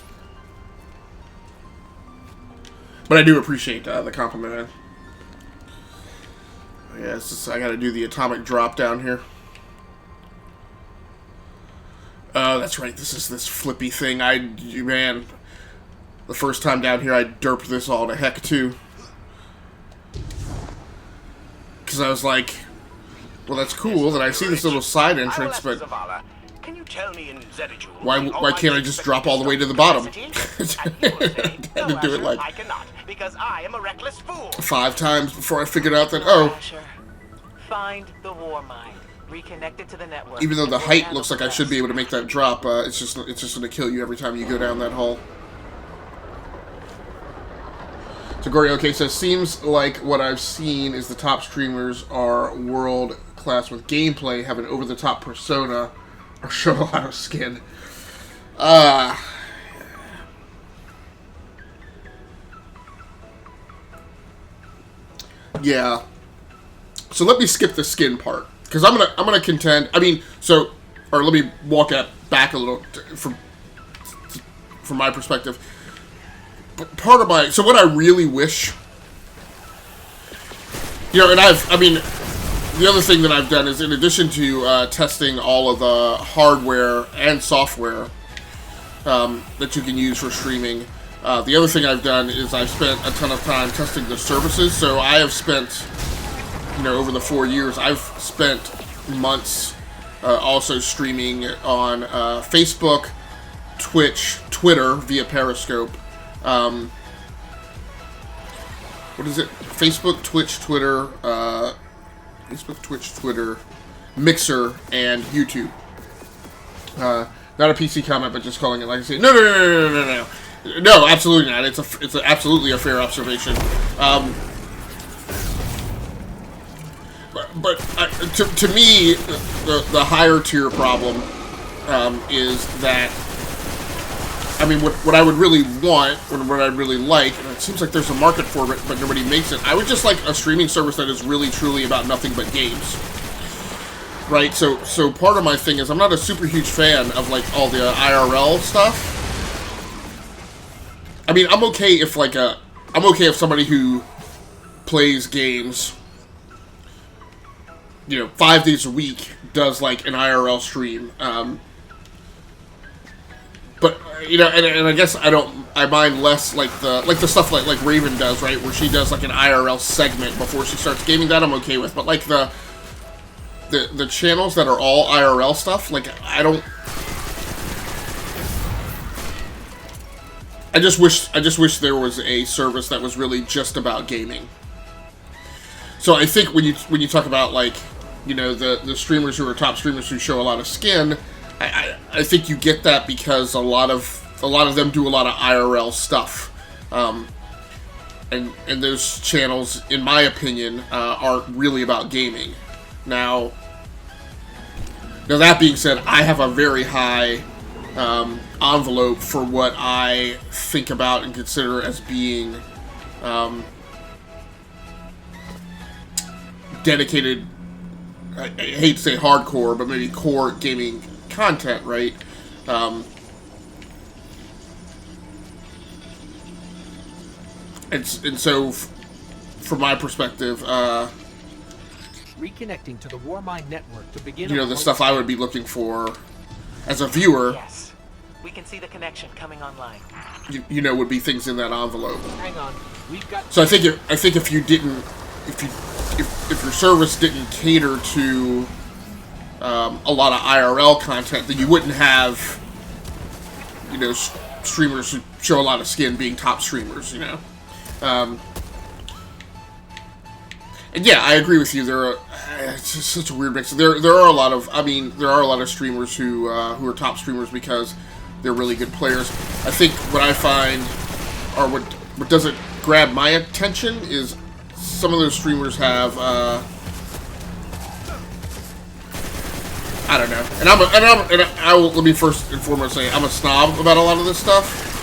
S2: But I do appreciate the compliment, man. Yeah, it's just, I gotta do the atomic drop down here. Oh, that's right, this is this flippy thing. Man, the first time down here I derped this all to heck, too. Because I was like, well, that's cool that I see this little side entrance, but
S4: can you tell me in Zediju,
S2: why can't I just drop all the way to the bottom? I had to do it like
S4: I cannot, because I am a reckless fool.
S2: 5 times before I figured out that, oh,
S5: find the war mind, reconnect it to the network.
S2: Even though the height looks like I should be able to make that drop, it's just gonna kill you every time you go down that hole. So Gorio says, seems like what I've seen is the top streamers are world class with gameplay, have an over-the-top persona, or show a lot of skin. Yeah. So let me skip the skin part, because I'm gonna contend. I mean, so, or let me walk back a little from my perspective. But part of my, so what I really wish, you know, and I mean, the other thing that I've done is, in addition to testing all of the hardware and software that you can use for streaming, the other thing I've done is I've spent a ton of time testing the services. So I have spent, you know, over the 4 years, I've spent months also streaming on Facebook, Twitch, Twitter via Periscope. What is it? Facebook, Twitch, Twitter, Mixer, and YouTube. Not a PC comment, but just calling it like I say. No, absolutely not. It's absolutely a fair observation. But to me, the higher tier problem is that, I mean, what I would really want, what I'd really like, and it seems like there's a market for it, but nobody makes it. I would just like a streaming service that is really, truly about nothing but games. Right? So part of my thing is I'm not a super huge fan of, like, all the IRL stuff. I mean, I'm okay if, like, I'm okay if somebody who plays games, you know, 5 days a week does, like, an IRL stream. But, you know, and I guess I mind less, like the stuff like Raven does, right? Where she does, like, an IRL segment before she starts gaming. That I'm okay with. But, like, the channels that are all IRL stuff, like, I just wish there was a service that was really just about gaming. So I think when you talk about, like, you know, the streamers who are top streamers who show a lot of skin, I think you get that because a lot of them do a lot of IRL stuff, and those channels, in my opinion, aren't really about gaming. Now that being said, I have a very high envelope for what I think about and consider as being dedicated, I hate to say hardcore, but maybe core gaming content, right? And so, from my perspective,
S3: Reconnecting to the Warmind network to begin.
S2: you know, the stuff I would be looking for as a viewer,
S5: Yes. We can see the connection coming online.
S2: you know, would be things in that envelope.
S3: Hang on, we've got.
S2: So I think if your service didn't cater to a lot of IRL content, then you wouldn't have, you know, streamers who show a lot of skin being top streamers, you know. And yeah, I agree with you. It's just such a weird mix. There are a lot of streamers who are top streamers because they're really good players. I think what I find, or what doesn't grab my attention, is some of those streamers have, I don't know. And I will, let me first and foremost say I'm a snob about a lot of this stuff.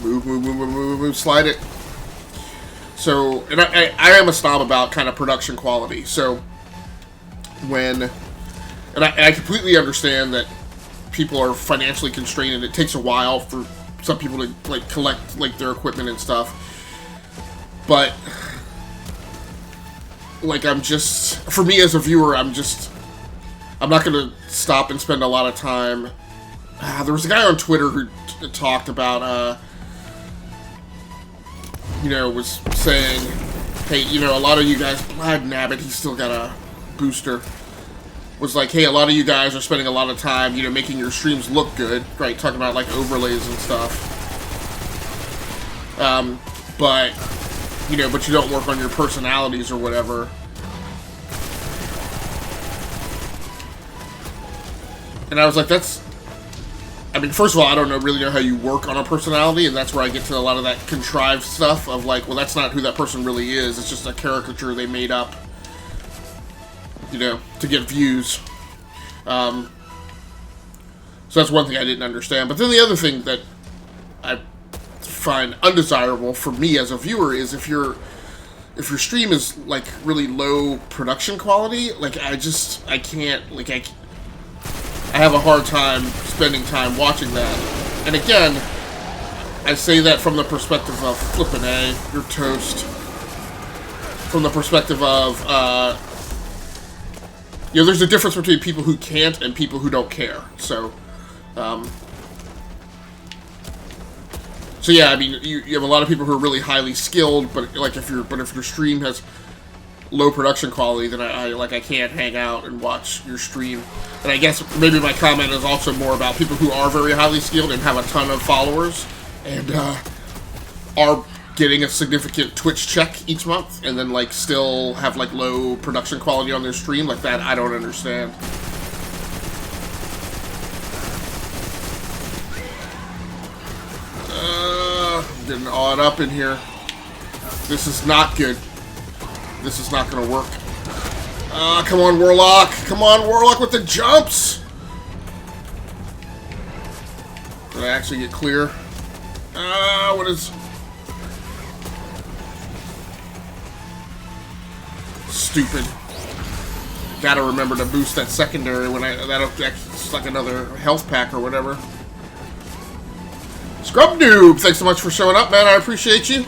S2: Move, slide it. So, and I am a snob about kind of production quality. So, and I completely understand that people are financially constrained and it takes a while for some people to, like, collect, like, their equipment and stuff. But, like, for me as a viewer, I'm not going to stop and spend a lot of time. There was a guy on Twitter who talked about, you know, was saying, hey, you know, a lot of you guys, Vlad Nabbit, he's still got a booster, was like, hey, a lot of you guys are spending a lot of time, you know, making your streams look good, right, talking about, like, overlays and stuff, but, you know, but you don't work on your personalities or whatever. And I was like, I mean, first of all, I don't really know how you work on a personality, and that's where I get to a lot of that contrived stuff of, like, well, that's not who that person really is. It's just a caricature they made up, you know, to get views. So that's one thing I didn't understand. But then the other thing that I find undesirable for me as a viewer is if your stream is, like, really low production quality, like, I can't, like, I have a hard time spending time watching that. And again, I say that from the perspective of flippin' A, you're toast. From the perspective of, you know, there's a difference between people who can't and people who don't care. So yeah, I mean, you have a lot of people who are really highly skilled, but like if your stream has low production quality, then I can't hang out and watch your stream. And I guess maybe my comment is also more about people who are very highly skilled and have a ton of followers and are getting a significant Twitch check each month and then, like, still have, like, low production quality on their stream. Like, that I don't understand. Getting awed up in here. This is not good. This is not gonna work. Come on, Warlock! Come on, Warlock, with the jumps! Did I actually get clear? What is... Stupid. Gotta remember to boost that secondary when that's like another health pack or whatever. Scrub Noob, thanks so much for showing up, man. I appreciate you.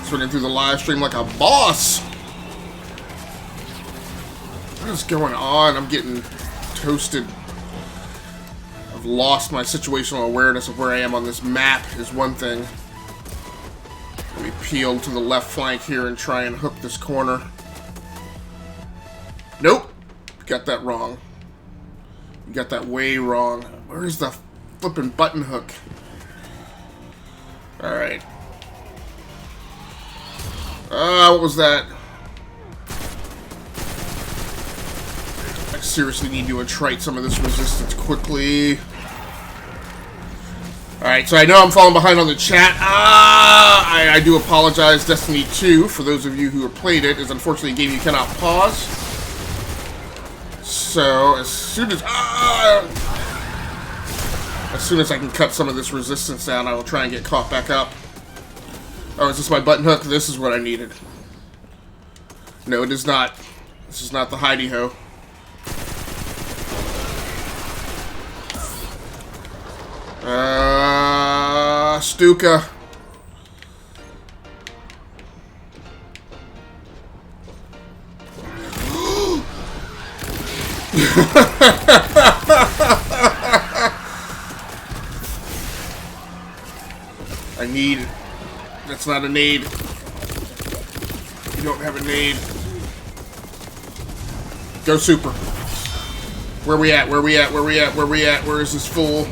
S2: Swinging through the live stream like a boss. What is going on? I'm getting toasted. I've lost my situational awareness of where I am on this map is one thing. Let me peel to the left flank here and try and hook this corner. Nope. Got that wrong. You got that way wrong. Where's the flippin' button hook? Alright. What was that? I seriously need to attrite some of this resistance quickly. Alright, so I know I'm falling behind on the chat. I do apologize. Destiny 2, for those of you who have played it, is unfortunately a game you cannot pause. So, as soon as I can cut some of this resistance down, I will try and get caught back up. Oh, is this my button hook? This is what I needed. No, it is not. This is not the hidey-ho. Stuka. I need... That's not a nade. You don't have a nade. Go super. Where we at? Where we at? Where we at? Where we at? Where is this fool?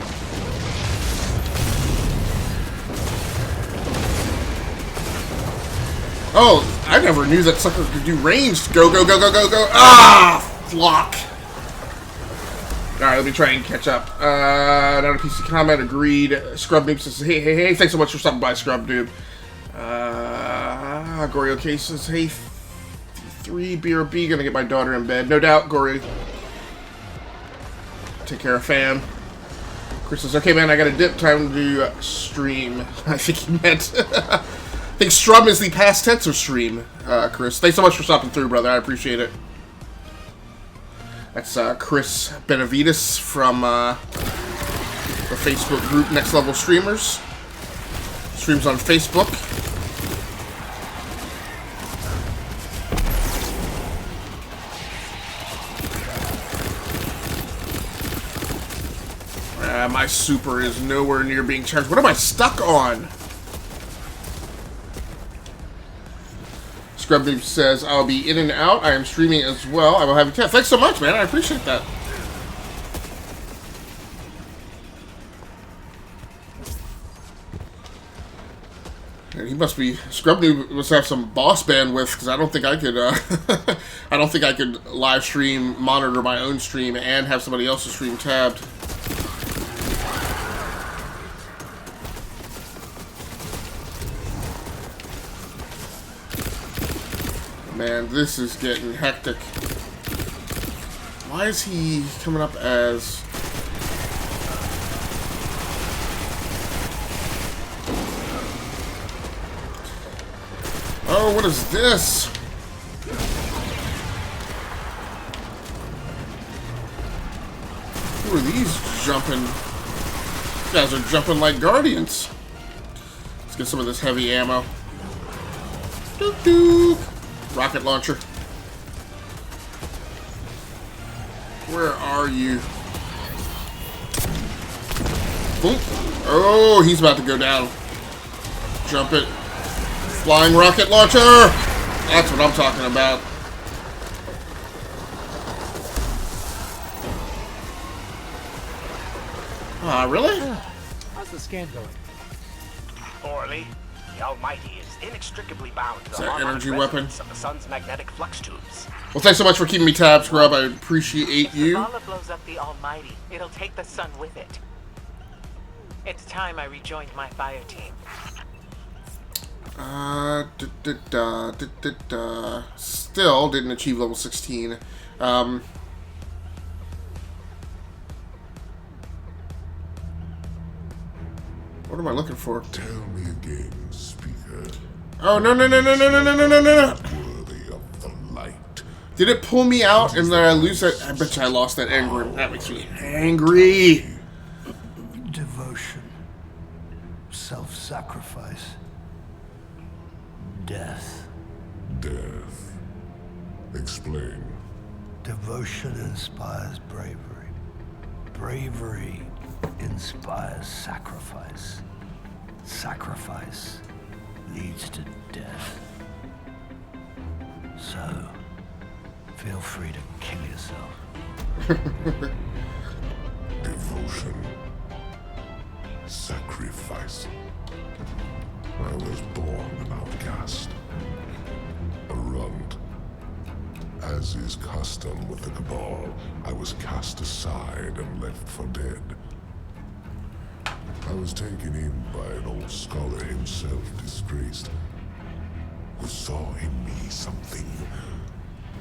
S2: Oh, I never knew that sucker could do ranged. Go, go, go, go, go, go. Ah! Flock. Alright, let me try and catch up. Not a PC comment. Agreed. Scrub Noob says, hey, hey, hey. Thanks so much for stopping by, Scrub Noob. Gorio K says, hey, 3 BRB. Gonna get my daughter in bed. No doubt, Gory. Take care of fam. Chris says, okay, man, I got a dip. Time to stream. I think he meant... I think strum is the past tense of stream, Chris. Thanks so much for stopping through, brother. I appreciate it. That's Chris Benavides from the Facebook group Next Level Streamers. Streams on Facebook. My super is nowhere near being charged. What am I stuck on? Scrubbeep says, I'll be in and out. I am streaming as well. I will have you test. Thanks so much, man. I appreciate that. And he must be... Scrubbeep must have some boss bandwidth, because I don't think I could, I don't think I could live stream, monitor my own stream, and have somebody else's stream tabbed. Man, this is getting hectic. Why is he coming up as... Oh, what is this? Who are these jumping? These guys are jumping like guardians. Let's get some of this heavy ammo. Dook dook. Rocket launcher. Where are you? Boom. Oh, he's about to go down. Jump it. Flying rocket launcher! That's what I'm talking about. Really?
S3: How's the scan going?
S4: Poorly. The Almighty is inextricably bound to the
S2: that
S4: harmonic
S2: energy weapon?
S4: resonance of the sun's magnetic flux tubes.
S2: Well, thanks so much for keeping me tabs, Scrub. I appreciate you.
S5: If Zavala blows up the Almighty, it'll take the sun with it. It's time I rejoined my fire team.
S2: Still didn't achieve level 16. What am I looking for?
S6: Tell me again, speaker.
S2: Oh, no.
S6: Worthy of the light.
S2: Did it pull me out and then I lose that? I bet you I lost that engram. That makes me angry.
S7: Devotion, self-sacrifice, death.
S6: Death. Explain.
S7: Devotion inspires bravery. Bravery inspires sacrifice. Sacrifice leads to death. So, feel free to kill yourself.
S6: Devotion. Sacrifice. I was born an outcast. A runt. As is custom with the Cabal, I was cast aside and left for dead. I was taken in by an old scholar himself, disgraced, who saw in me something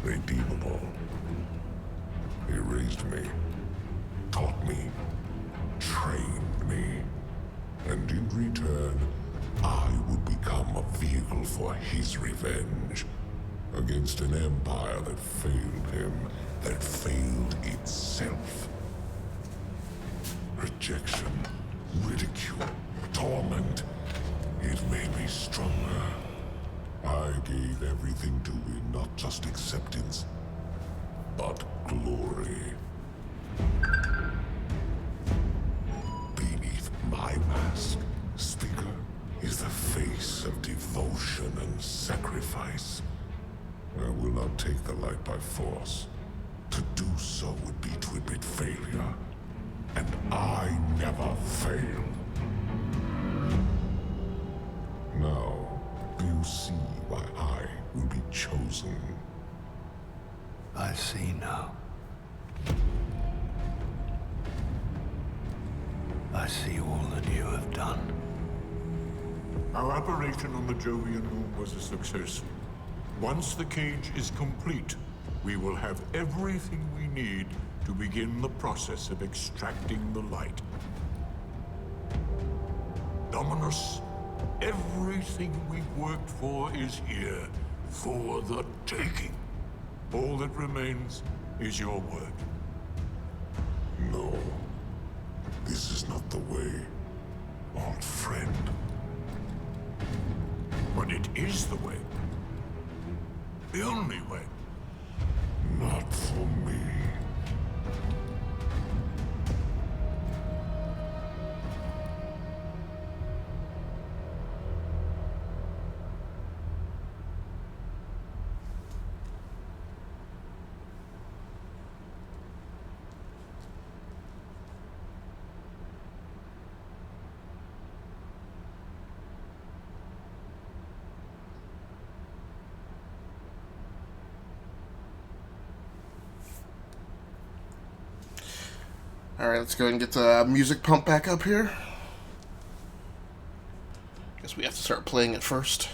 S6: redeemable. He raised me, taught me, trained me, and in return, I would become a vehicle for his revenge against an empire that failed him, that failed itself. Rejection, ridicule, torment. It made me stronger. I gave everything to him, not just acceptance, but glory. Beneath my mask, speaker, is the face of devotion and sacrifice. I will not take the light by force. To do so would be to admit failure. And I never fail. Now, do you see why I will be chosen?
S7: I see now. I see all that you have done.
S8: Our operation on the Jovian Moon was a success. Once the cage is complete, we will have everything we need to begin the process of extracting the light. Dominus, everything we've worked for is here, for the taking. All that remains is your word.
S6: No. This is not the way, old friend.
S8: But it is the way. The only way.
S6: Not for me.
S2: Alright, let's go ahead and get the music pump back up here. Guess we have to start playing it first.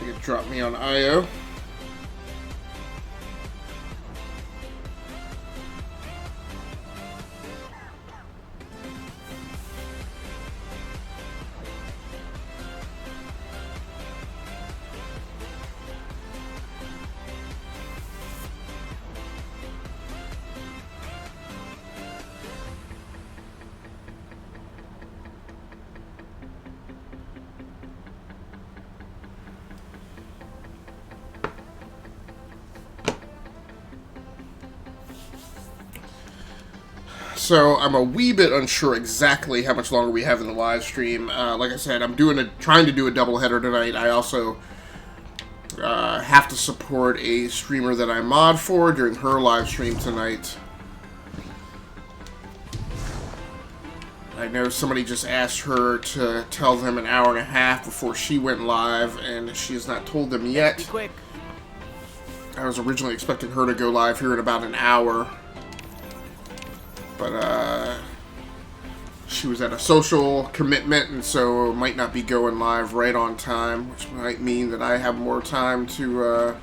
S2: It dropped me on IO. So I'm a wee bit unsure exactly how much longer we have in the live stream. Like I said, I'm trying to do a doubleheader tonight. I also have to support a streamer that I mod for during her live stream tonight. I know somebody just asked her to tell them an hour and a half before she went live, and she has not told them yet.
S3: Be quick.
S2: I was originally expecting her to go live here in about an hour, but she was at a social commitment, and so might not be going live right on time, which might mean that I have more time to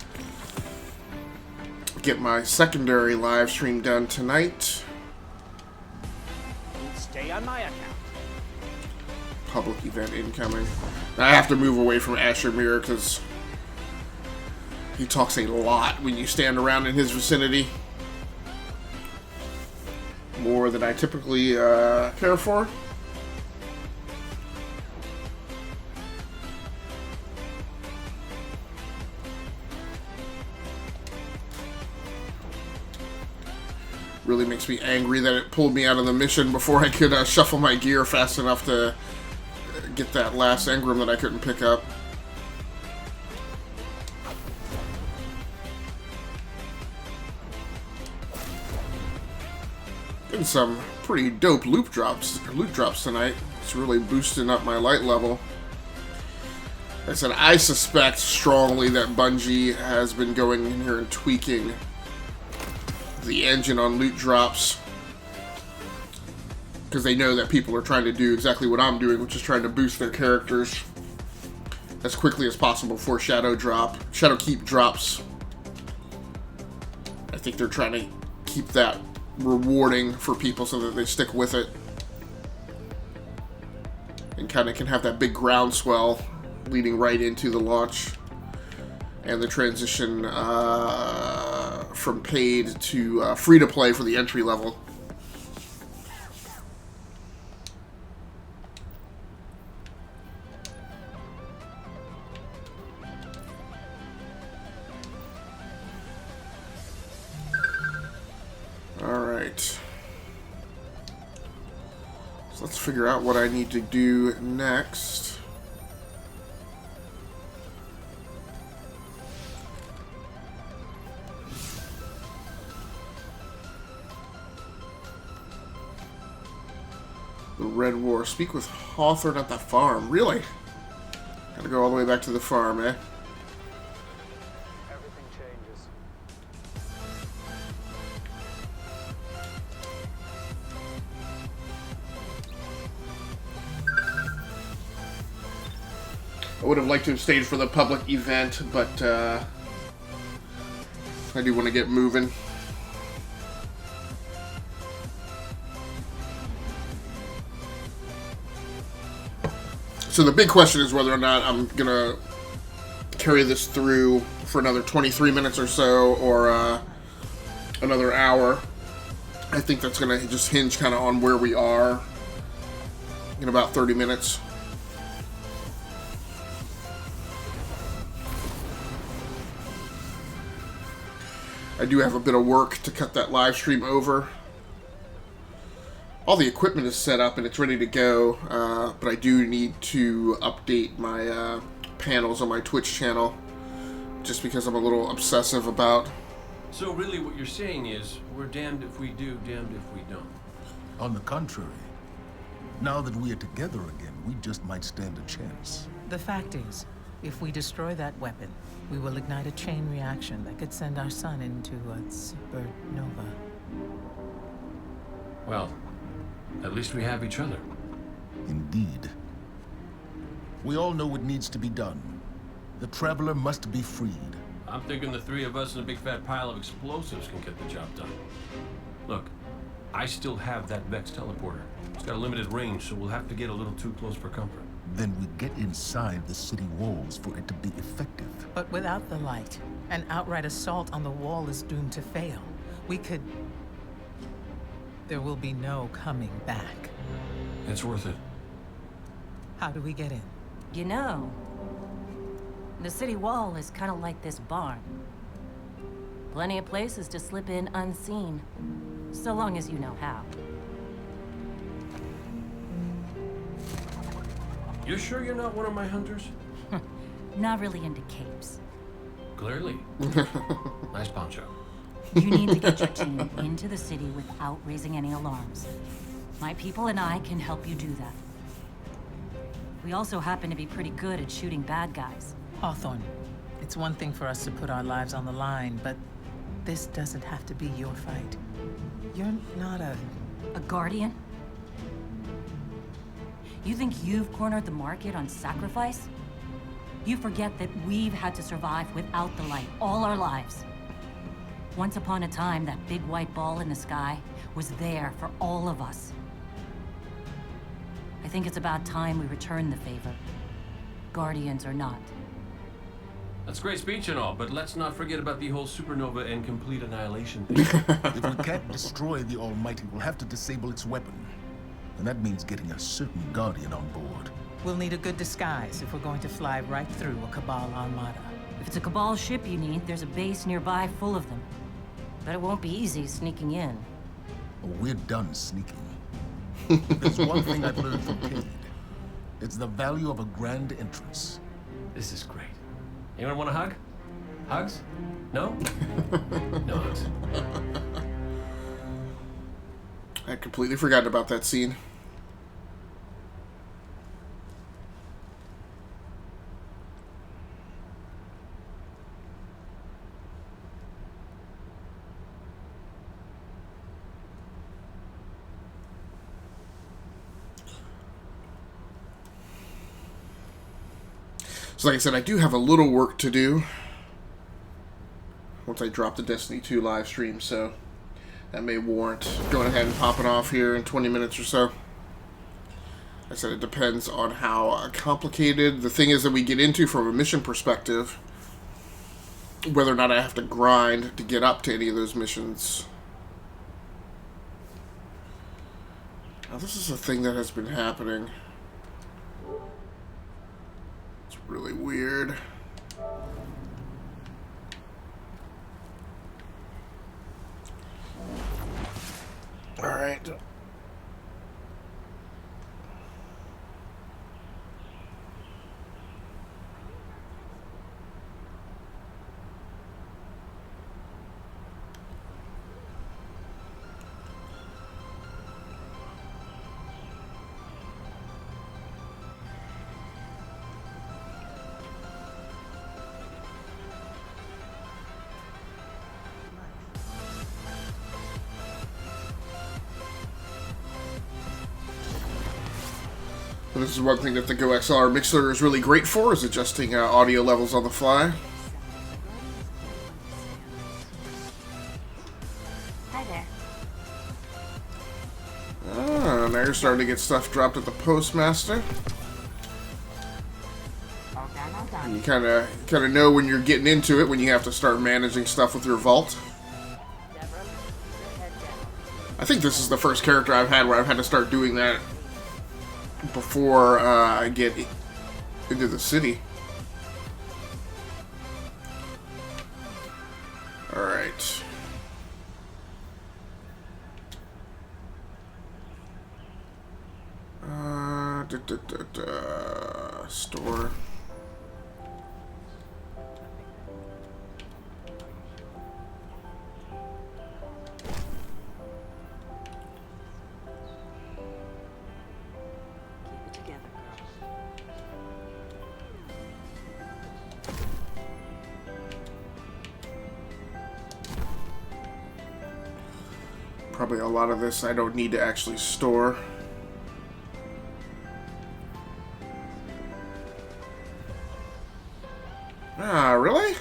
S2: get my secondary live stream done tonight.
S3: Stay on my account.
S2: Public event incoming. Now, I have to move away from Asher Mirror because he talks a lot when you stand around in his vicinity. More than I typically care for. Really makes me angry that it pulled me out of the mission before I could shuffle my gear fast enough to get that last engram that I couldn't pick up. Getting some pretty dope loot drops tonight. It's really boosting up my light level. Like I said, I suspect strongly that Bungie has been going in here and tweaking the engine on loot drops because they know that people are trying to do exactly what I'm doing, which is trying to boost their characters as quickly as possible before Shadow Keep drops. I think they're trying to keep that rewarding for people so that they stick with it and kind of can have that big groundswell leading right into the launch and the transition from paid to free to play for the entry level. Alright. So let's figure out what I need to do next. The Red War. Speak with Hawthorne at the farm. Really? Gotta go all the way back to the farm, eh?
S3: Everything changes.
S2: I would have liked to have stayed for the public event, but I do want to get moving. So the big question is whether or not I'm going to carry this through for another 23 minutes or so, or another hour. I think that's going to just hinge kind of on where we are in about 30 minutes. I do have a bit of work to cut that live stream over. All the equipment is set up and it's ready to go, but I do need to update my panels on my Twitch channel, just because I'm a little obsessive about.
S9: So really what you're saying is, we're damned if we do, damned if we don't.
S6: On the contrary, now that we are together again, we just might stand a chance.
S5: The fact is, if we destroy that weapon, we will ignite a chain reaction that could send our sun into a supernova.
S9: Well, at least we have each other.
S6: Indeed. We all know what needs to be done. The Traveler must be freed.
S9: I'm thinking the three of us and a big fat pile of explosives can get the job done. Look, I still have that Vex teleporter. It's got a limited range, so we'll have to get a little too close for comfort.
S6: Then we get inside the city walls for it to be effective.
S5: But without the light, an outright assault on the wall is doomed to fail. We could... There will be no coming back.
S9: It's worth it.
S5: How do we get in?
S10: You know, the city wall is kind of like this barn. Plenty of places to slip in unseen, so long as you know how.
S9: You sure you're not one of my hunters?
S10: Not really into capes.
S9: Clearly. Nice poncho.
S10: You need to get your team into the city without raising any alarms. My people and I can help you do that. We also happen to be pretty good at shooting bad guys.
S5: Hawthorne, it's one thing for us to put our lives on the line, but this doesn't have to be your fight. You're not a
S10: guardian? You think you've cornered the market on sacrifice? You forget that we've had to survive without the light all our lives. Once upon a time, that big white ball in the sky was there for all of us. I think it's about time we return the favor. Guardians or not.
S9: That's a great speech and all, but let's not forget about the whole supernova and complete annihilation thing.
S11: If we can't destroy the Almighty, we'll have to disable its weapon. And that means getting a certain Guardian on board.
S5: We'll need a good disguise if we're going to fly right through a Cabal armada.
S10: If it's a Cabal ship you need, there's a base nearby full of them. But it won't be easy sneaking in.
S11: Oh, we're done sneaking. There's one thing I've learned from Cade. It's the value of a grand entrance.
S9: This is great. Anyone want a hug? Hugs? No? No hugs.
S2: I completely forgot about that scene. So like I said, I do have a little work to do once I drop the Destiny 2 live stream, so that may warrant going ahead and popping off here in 20 minutes or so. Like I said, it depends on how complicated the thing is that we get into from a mission perspective, whether or not I have to grind to get up to any of those missions. Now, this is a thing that has been happening. Really weird. All right. This is one thing that the GoXLR mixer is really great for, is adjusting audio levels on the fly.
S10: Hi there.
S2: Ah, now you're starting to get stuff dropped at the postmaster. And you kind of know when you're getting into it, when you have to start managing stuff with your vault. I think this is the first character I've had where I've had to start doing that before I get into the city. Alright. Store. Probably a lot of this I don't need to actually store. Ah, really?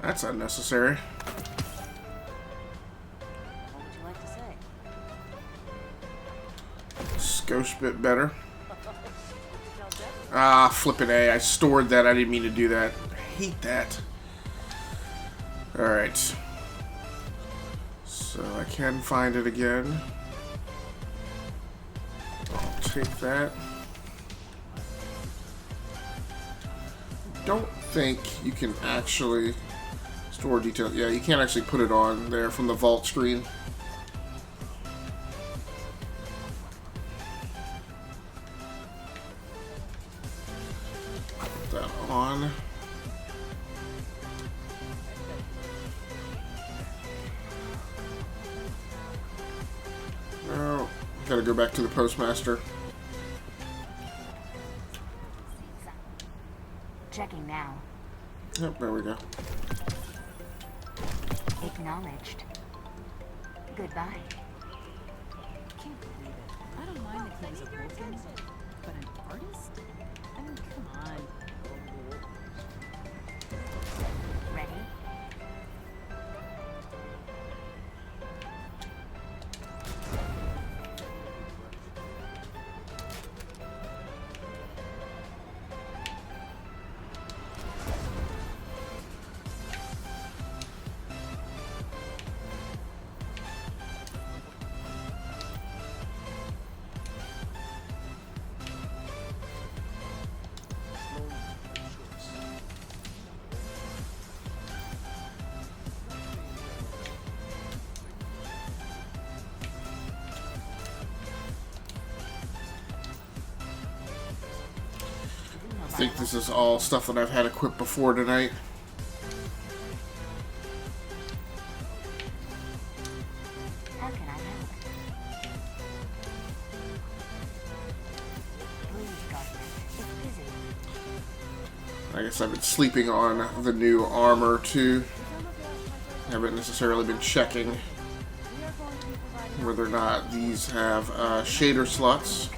S2: That's unnecessary.
S10: What would you like to say?
S2: Skosh bit better. Ah, flippin' A. I stored that. I didn't mean to do that. I hate that. Alright. So I can find it again. I'll take that. Don't think you can actually store details. Yeah, you can't actually put it on there from the vault screen. Gotta go back to the postmaster.
S12: Checking now.
S2: Yep, there we go.
S12: Acknowledged. Goodbye.
S13: Can't believe it. I don't mind that he was a Vulcan, but an artist? I mean, come on.
S12: Ready?
S2: I think this is all stuff that I've had equipped before tonight.
S12: How can I help? Please, Government. It's busy.
S2: I guess I've been sleeping on the new armor too. Haven't necessarily been checking whether or not these have shader slots.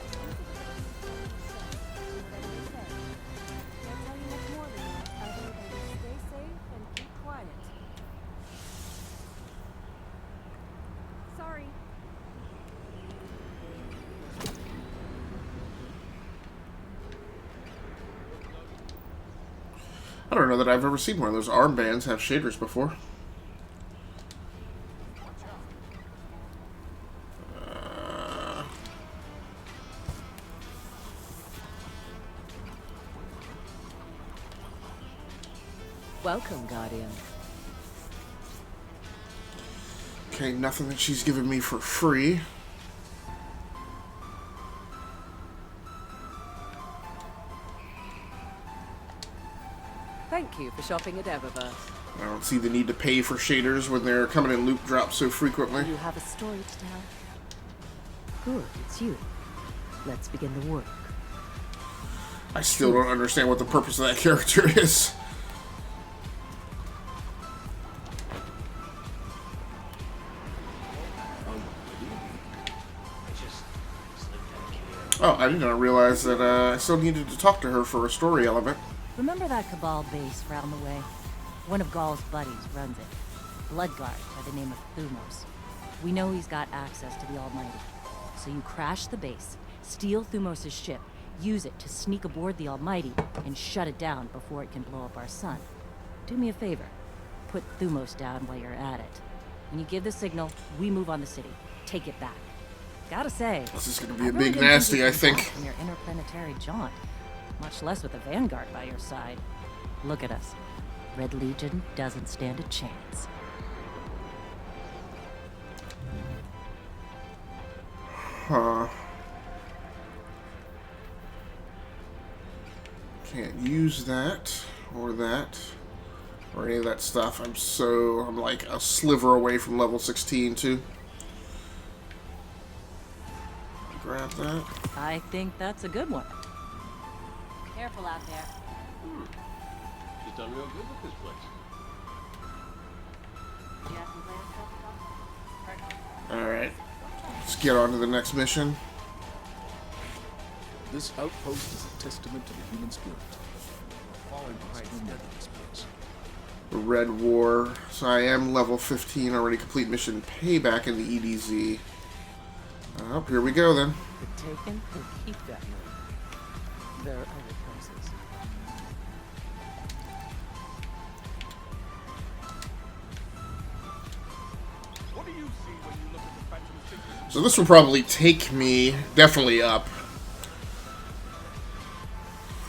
S13: Sorry.
S2: I don't know that I've ever seen one of those armbands have shaders before.
S13: Welcome, Guardian.
S2: Okay, nothing that she's given me for free.
S13: Thank you for shopping at Eververse.
S2: I don't see the need to pay for shaders when they're coming in loop drops so frequently.
S13: You have a story to tell? Good, it's you. Let's begin the work.
S2: I still don't understand what the purpose of that character is. Oh, I did not realize that I still needed to talk to her for a story element.
S10: Remember that Cabal base round the way? One of Gaul's buddies runs it. Bloodguard by the name of Thumos. We know he's got access to the Almighty. So you crash the base, steal Thumos' ship, use it to sneak aboard the Almighty, and shut it down before it can blow up our sun. Do me a favor. Put Thumos down while you're at it. When you give the signal, we move on the city. Take it back. Gotta say,
S2: This is going to be a
S10: I really
S2: big
S10: didn't
S2: nasty,
S10: you
S2: I
S10: could
S2: think.
S10: walk from your interplanetary jaunt, much less with a Vanguard by your side. Look at us. Red Legion doesn't stand a chance.
S2: Huh. Can't use that, or any of that stuff. I'm like a sliver away from level 16 too. Grab that.
S10: I think that's a good one. Careful out there.
S9: She's done real good with this place.
S2: Alright. Let's get on to the next mission.
S11: This outpost is a testament to the human spirit. Falling behind this place.
S2: The Red War. So I am level 15 already. Complete mission payback in the EDZ. Oh, here we go then.
S13: The Taken will keep that move. There are other places.
S14: What do you see when you look at the Phantom Signature?
S2: So this will probably take me definitely up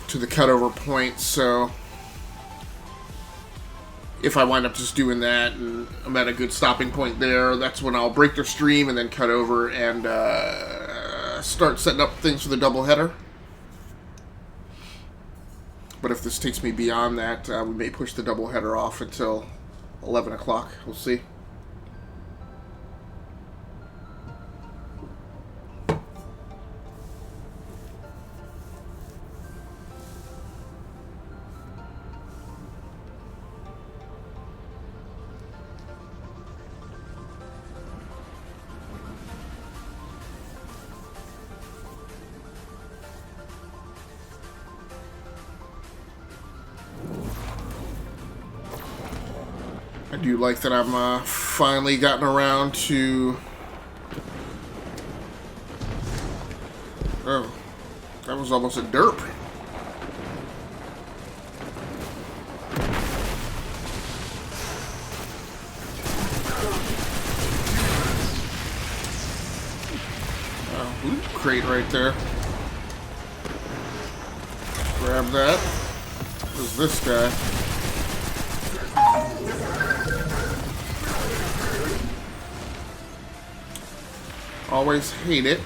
S2: to the cutover point, so if I wind up just doing that and I'm at a good stopping point there, that's when I'll break the stream and then cut over and start setting up things for the doubleheader. But if this takes me beyond that, we may push the doubleheader off until 11 o'clock. We'll see. do like that I'm finally gotten around to... Oh, that was almost a derp. Loot crate right there. Grab that. Who's this guy? Always hate it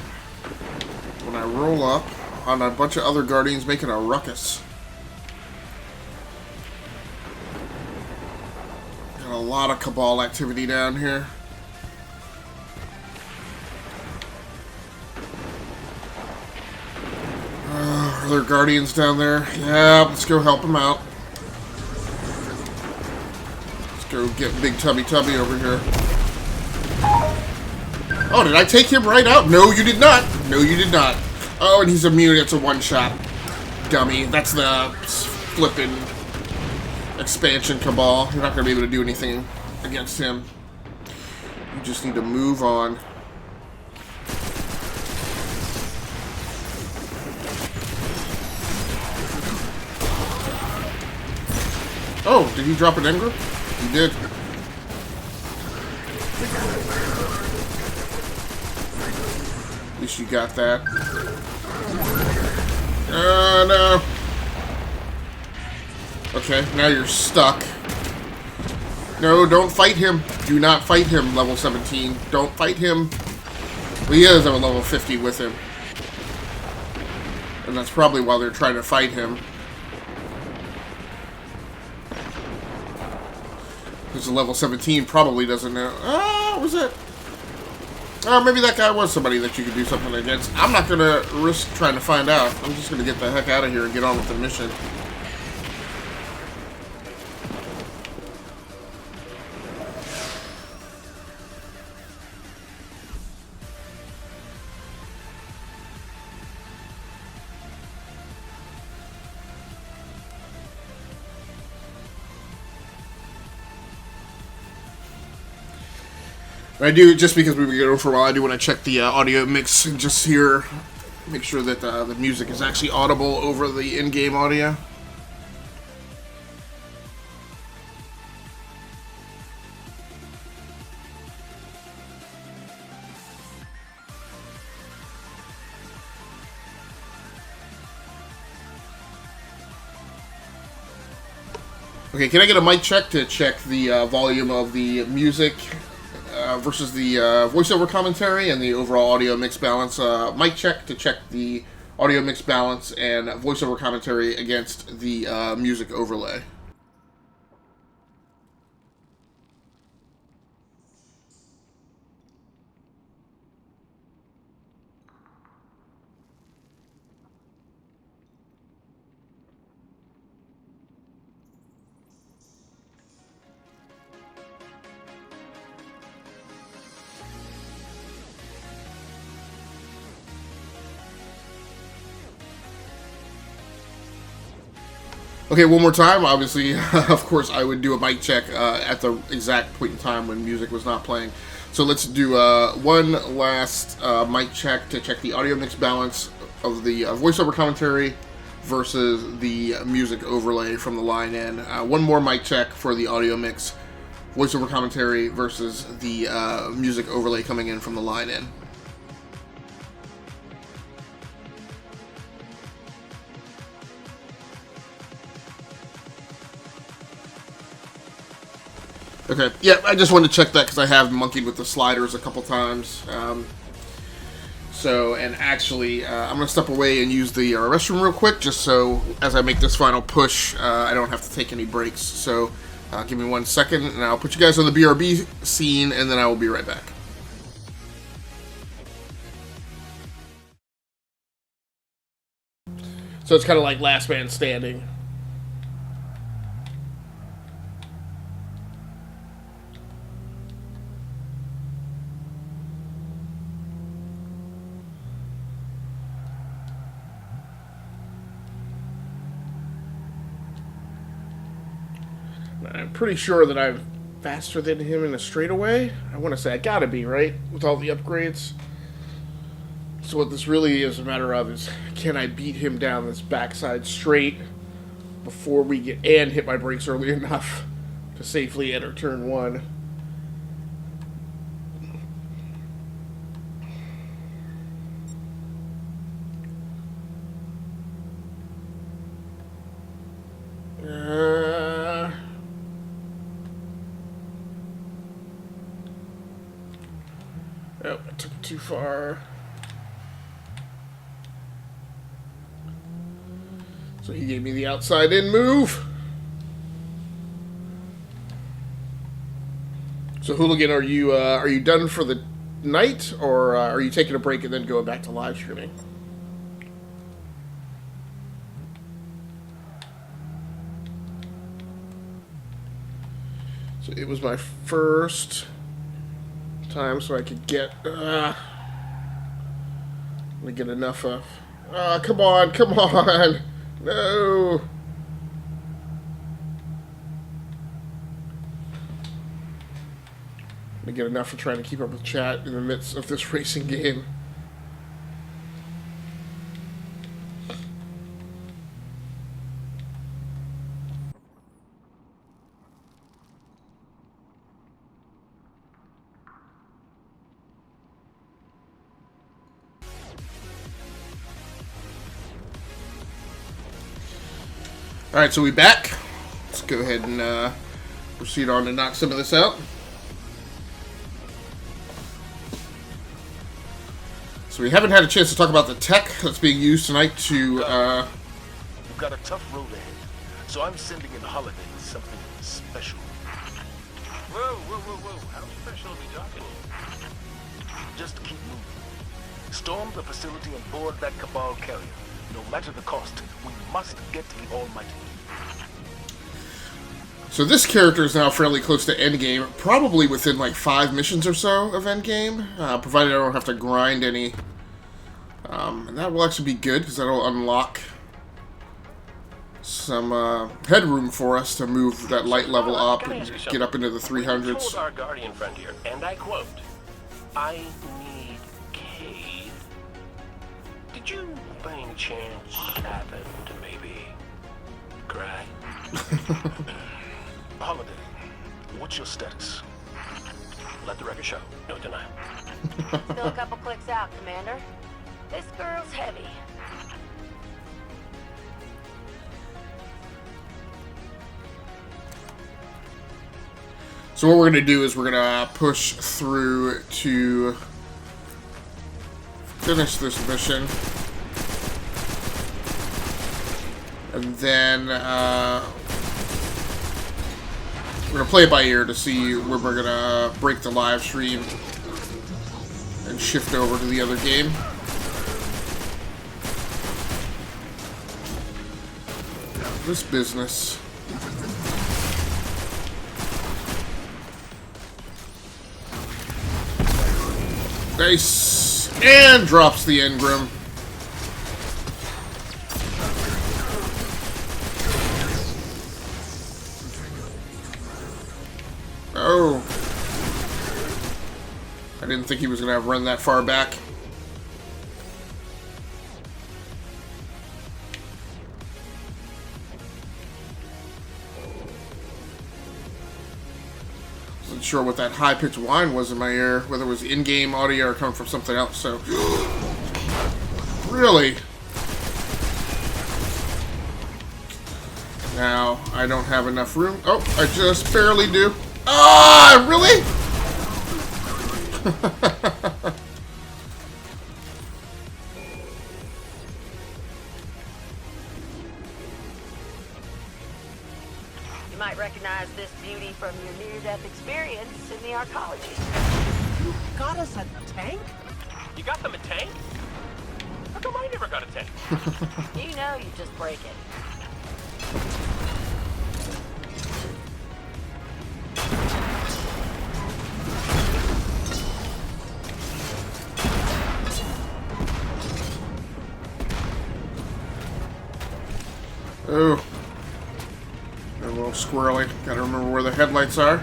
S2: when I roll up on a bunch of other Guardians making a ruckus. Got a lot of Cabal activity down here. Are there Guardians down there? Yeah, let's go help them out. Let's go get Big Tubby Tubby over here. Oh, did I take him right out? No, you did not. No, you did not. Oh, and he's immune. It's a one-shot. Dummy. That's the flippin' expansion Cabal. You're not going to be able to do anything against him. You just need to move on. Oh, did he drop an Engram? He did. At least you got that. No. Okay, now you're stuck. No, don't fight him. Do not fight him, level 17. Don't fight him. Well, he does have a level 50 with him. And that's probably why they're trying to fight him. Because the level 17 probably doesn't know. Oh, was it? Oh, maybe that guy was somebody that you could do something against. I'm not going to risk trying to find out. I'm just going to get the heck out of here and get on with the mission. I do, just because we've been going for a while, I do want to check the audio mix and just hear, make sure that the music is actually audible over the in-game audio. Okay, can I get a mic check to check the volume of the music versus the voiceover commentary and the overall audio mix balance? Mic check to check the audio mix balance and voiceover commentary against the music overlay. Okay, one more time. Obviously, of course, I would do a mic check at the exact point in time when music was not playing. So let's do one last mic check to check the audio mix balance of the voiceover commentary versus the music overlay from the line in. One more mic check for the audio mix, voiceover commentary versus the music overlay coming in from the line in. Okay, yeah, I just wanted to check that because I have monkeyed with the sliders a couple times. And actually, I'm going to step away and use the restroom real quick, just so as I make this final push, I don't have to take any breaks. So give me 1 second, and I'll put you guys on the BRB scene, and then I will be right back. So it's kind of like Last Man Standing. I'm pretty sure that I've faster than him in a straightaway? I want to say I gotta be, right? With all the upgrades. So what this really is a matter of is, can I beat him down this backside straight before we get, and hit my brakes early enough to safely enter turn 1. Oh, I took it too far. So he gave me the outside in move. So Hooligan, are you done for the night, or are you taking a break and then going back to live streaming? So it was my first time, so I could get enough of. Come on, no. To get enough for trying to keep up with chat in the midst of this racing game. Alright, so we back. Let's go ahead and proceed on to knock some of this out. So we haven't had a chance to talk about the tech that's being used tonight to...
S15: You've got a tough road ahead, so I'm sending in Holiday something special.
S9: Whoa. How special are we talking?
S15: Just keep moving. Storm the facility and board that Cabal carrier. No matter the cost, we must get to the Almighty.
S2: So this character is now fairly close to endgame, probably within like 5 missions or so of endgame, provided I don't have to grind any. And that will actually be good, because that'll unlock some headroom for us to move that light level up and get up into the 300s.
S9: We told our guardian friend here, and I quote, "I need Cade. Did you, by any chance, happen to maybe cry?"
S15: Holiday, what's your status?
S9: Let the record show. No denial.
S12: Still a couple clicks out, Commander. This girl's heavy.
S2: So what we're going to do is we're going to push through to finish this mission. And then we're going to play it by ear to see where we're going to break the live stream and shift over to the other game. This business. Nice. And drops the engram. Oh. I didn't think he was going to have run that far back. Wasn't sure what that high-pitched whine was in my ear, whether it was in-game audio or coming from something else, so... Really? Now, I don't have enough room. Oh, I just barely do. Ah, really?
S12: You might recognize this beauty from your near-death experience in the arcology.
S3: You got us a tank?
S9: You got them a tank? How come I never got a tank?
S12: You know you just break it.
S2: Oh. A little squirrely. Gotta remember where the headlights are.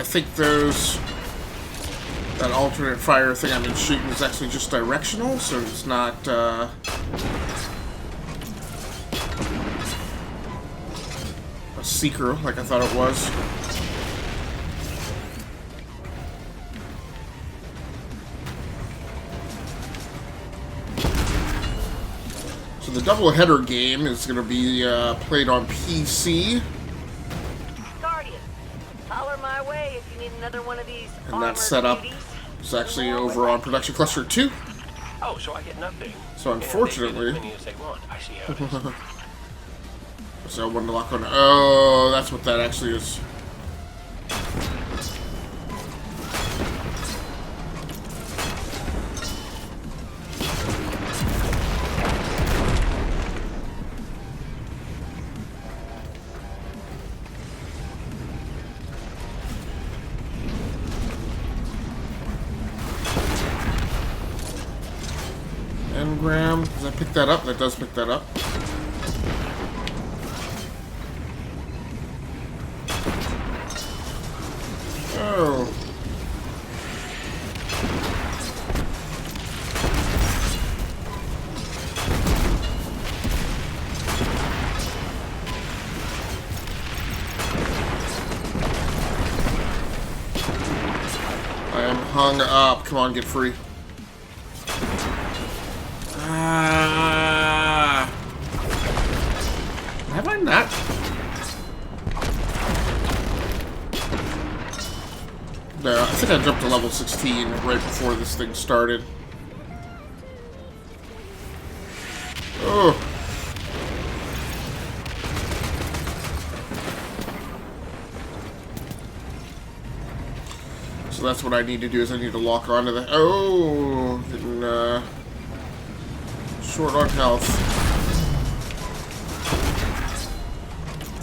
S2: think that alternate fire thing I've been shooting is actually just directional, so it's not, a seeker like I thought it was. So the double-header game is going to be played on PC.
S12: Guardian, holler my way if you need another one of these.
S2: And that setup is actually over on Production Cluster 2.
S9: Oh, so I get nothing.
S2: So unfortunately...
S9: I see how it is.
S2: So I wanted to lock on... Oh, that's what that actually is. Engram. Does that pick that up? That does pick that up. Oh. I am hung up. Come on, get free. Have I not? No, I think I jumped to level 16 right before this thing started. Oh. So that's what I need to do, is I need to lock onto the... Oh! Getting, short on health.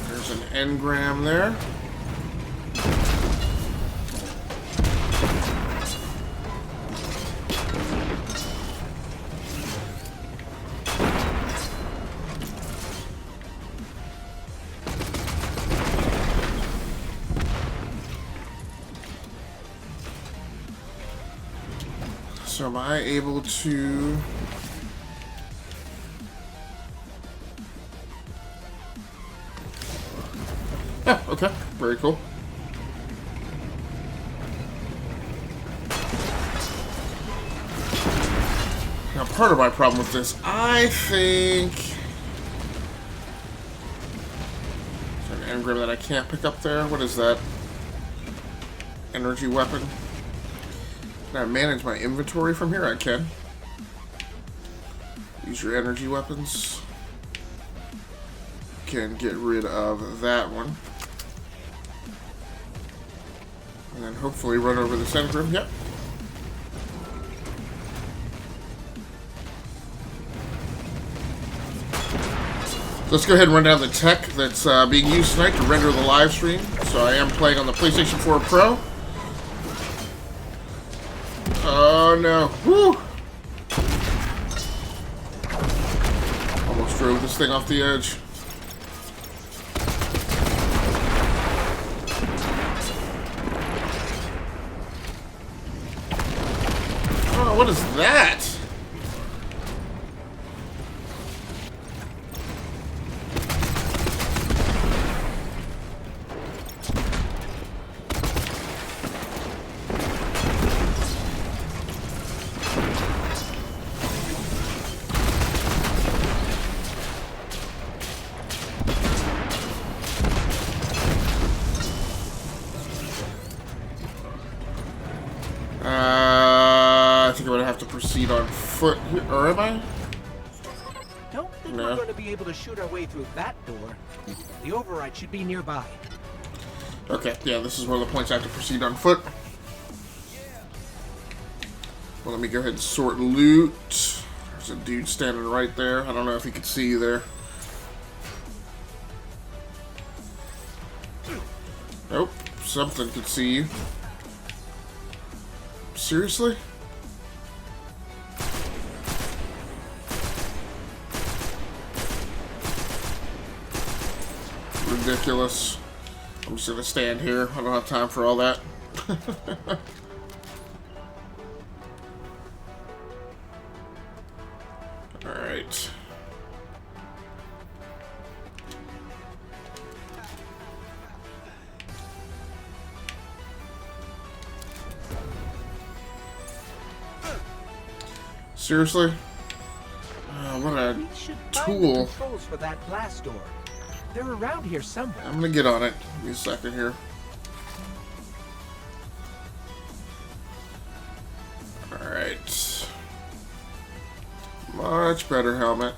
S2: There's an engram there. So am I able to... Yeah, okay. Very cool. Now, part of my problem with this, I think... There's an engram that I can't pick up there. What is that? Energy weapon. Can I manage my inventory from here? I can. Use your energy weapons. Can get rid of that one. And then hopefully run over the center room. Yep. Let's go ahead and run down the tech that's being used tonight to render the live stream. So I am playing on the PlayStation 4 Pro. Oh no. Woo! Almost drove this thing off the edge. Oh, what is that? I think I'm gonna have to proceed on foot here, or am I?
S3: Don't think we're going to be able to shoot our way through that door. The override should be nearby.
S2: Okay, yeah, this is one of the points I have to proceed on foot. Well, let me go ahead and sort loot. There's a dude standing right there. I don't know if he could see you there. Nope, something could see you. Seriously? Ridiculous. I'm just gonna stand here. I don't have time for all that. Alright. Seriously? What a
S3: We should find the
S2: tool.
S3: controls for that blast door. They're around here somewhere.
S2: I'm gonna get on it. Give me a second here. Alright. Much better helmet.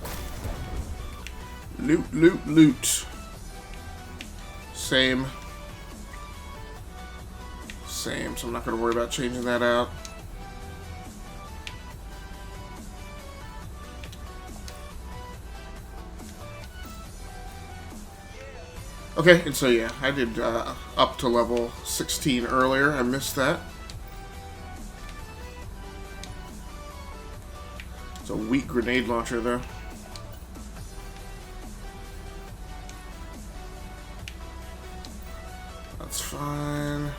S2: Loot, loot, loot. Same. Same, so I'm not gonna worry about changing that out. Okay, and so yeah, I did up to level 16 earlier. I missed that. It's a weak grenade launcher, though. That's fine.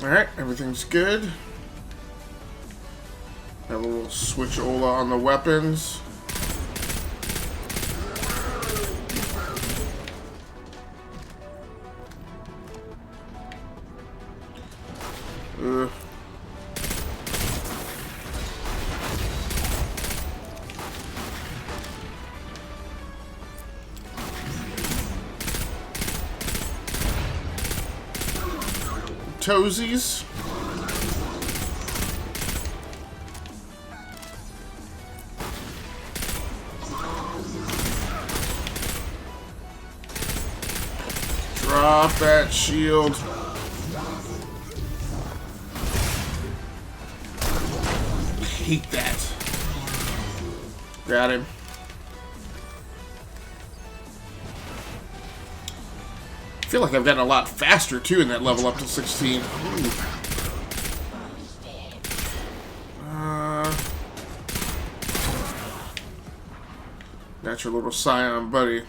S2: Alright, everything's good. Have a little switch Ola on the weapons. Ugh. Toesies. Drop that shield. Hate that. Got him. I feel like I've gotten a lot faster too in that level up to 16. That's your little scion buddy.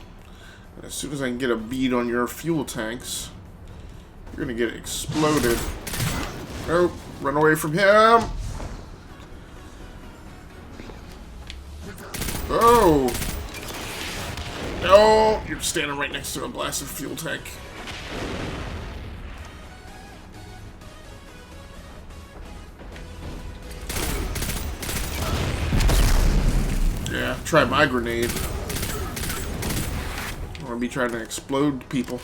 S2: As soon as I can get a bead on your fuel tanks, you're gonna get exploded. Nope, run away from him. Oh! No! You're standing right next to a blasted fuel tank. Yeah, try my grenade. I'm gonna be trying to explode people.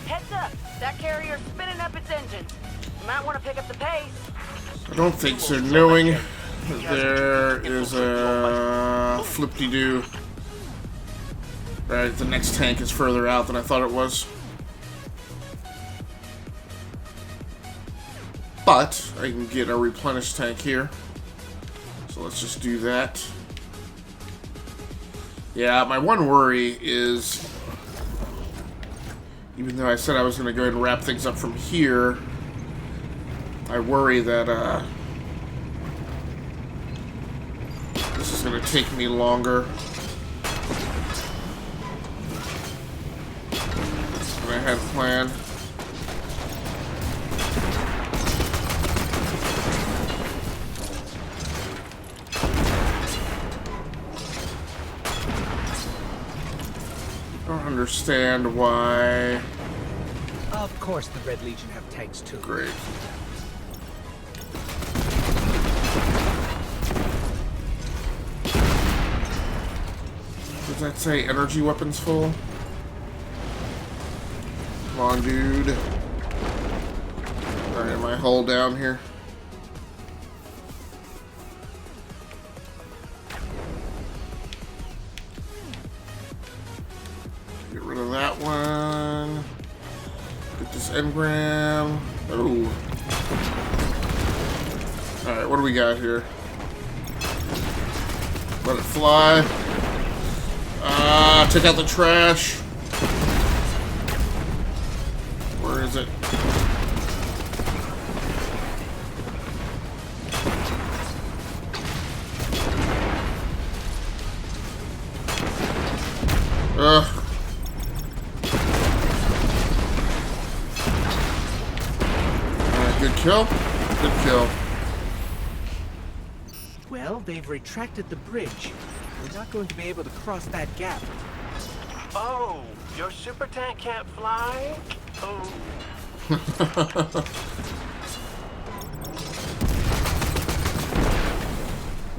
S12: Heads up! That carrier's spinning up its engines. You might want to pick up the pace.
S2: I don't think so, knowing there is a flip-de-doo. Right, the next tank is further out than I thought it was. But I can get a replenished tank here. So let's just do that. Yeah, my one worry is, even though I said I was going to go ahead and wrap things up from here, I worry that this is going to take me longer than I had planned. I don't understand why.
S3: Of course the Red Legion have tanks too.
S2: Great. Does that say energy weapons full? Come on, dude. Alright, am I hull down here? Get rid of that one. Get this engram. Oh. Alright, what do we got here? Let it fly. Take out the trash. Where is it? Good kill. Good kill.
S3: Well, they've retracted the bridge. We're not going to be able to cross that gap.
S9: Oh, your super tank can't fly? Oh.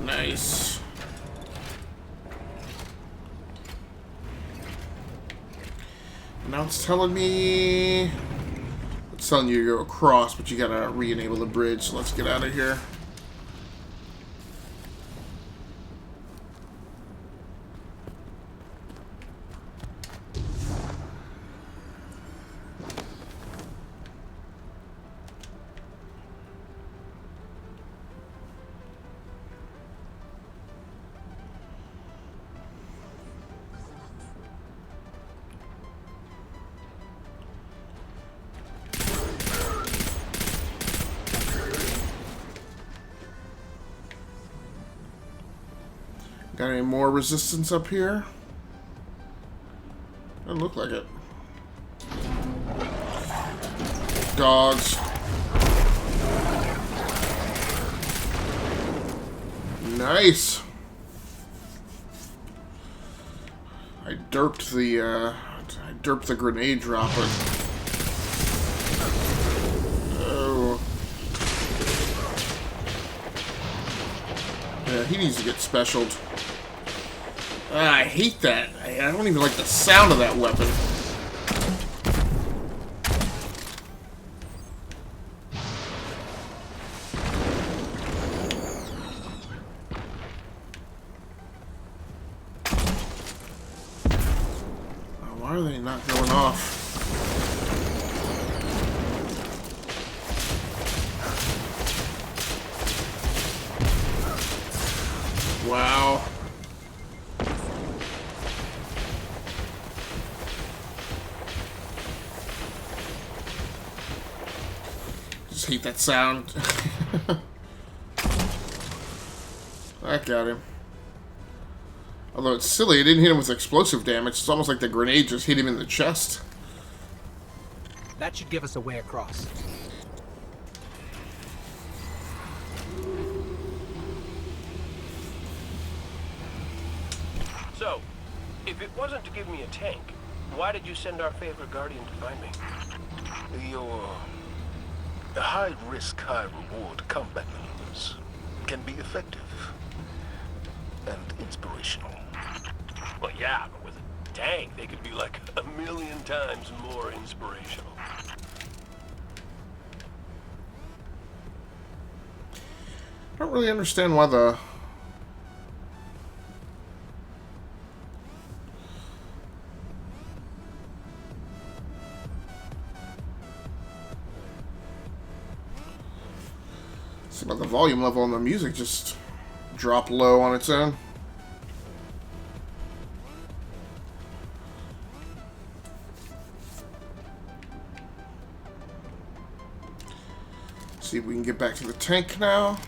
S2: Nice. Now it's telling me... It's telling you to go across, but you gotta re-enable the bridge, so let's get out of here. Got any more resistance up here? Doesn't look like it. Dogs. Nice. I derped the grenade dropper. Oh. Yeah, he needs to get specialed. I hate that. I don't even like the sound of that weapon. Why are they not going off? Wow. Just hate that sound. That got him. Although it's silly, it didn't hit him with explosive damage. It's almost like the grenade just hit him in the chest.
S3: That should give us a way across.
S9: So, if it wasn't to give me a tank, why did you send our favorite guardian to find me?
S15: Your high-risk, high-reward combat maneuvers can be effective and inspirational.
S9: Well, yeah, but with a tank, they could be like 1,000,000 times more inspirational.
S2: I don't really understand why the... See about the volume level on the music just dropped low on its own. See if we can get back to the tank now.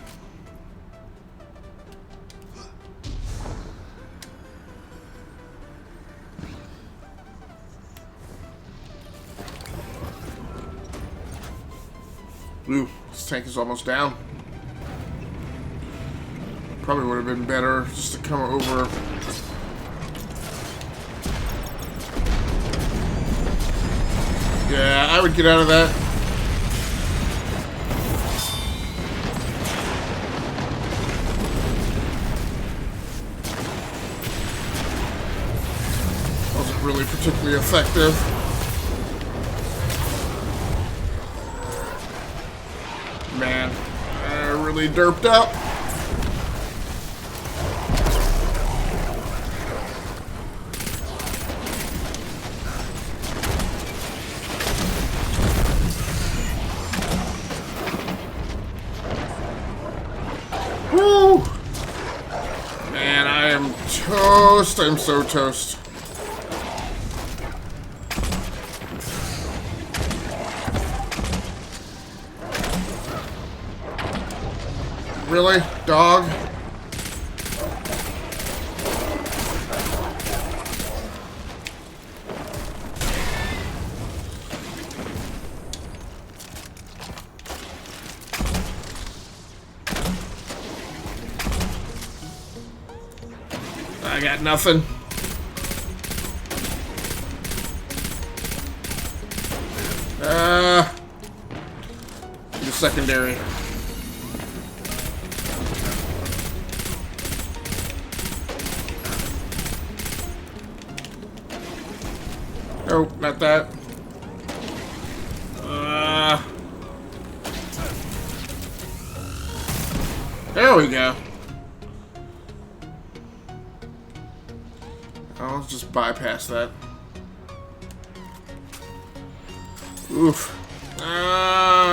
S2: Ooh, this tank is almost down. Probably would have been better just to come over. Yeah, I would get out of that. Wasn't really particularly effective. Man, I really derped up. Woo! Man, I am toast. I'm so toast. Really? Dog? I got nothing. The secondary. Nope, not that. There we go. I'll just bypass that. Oof.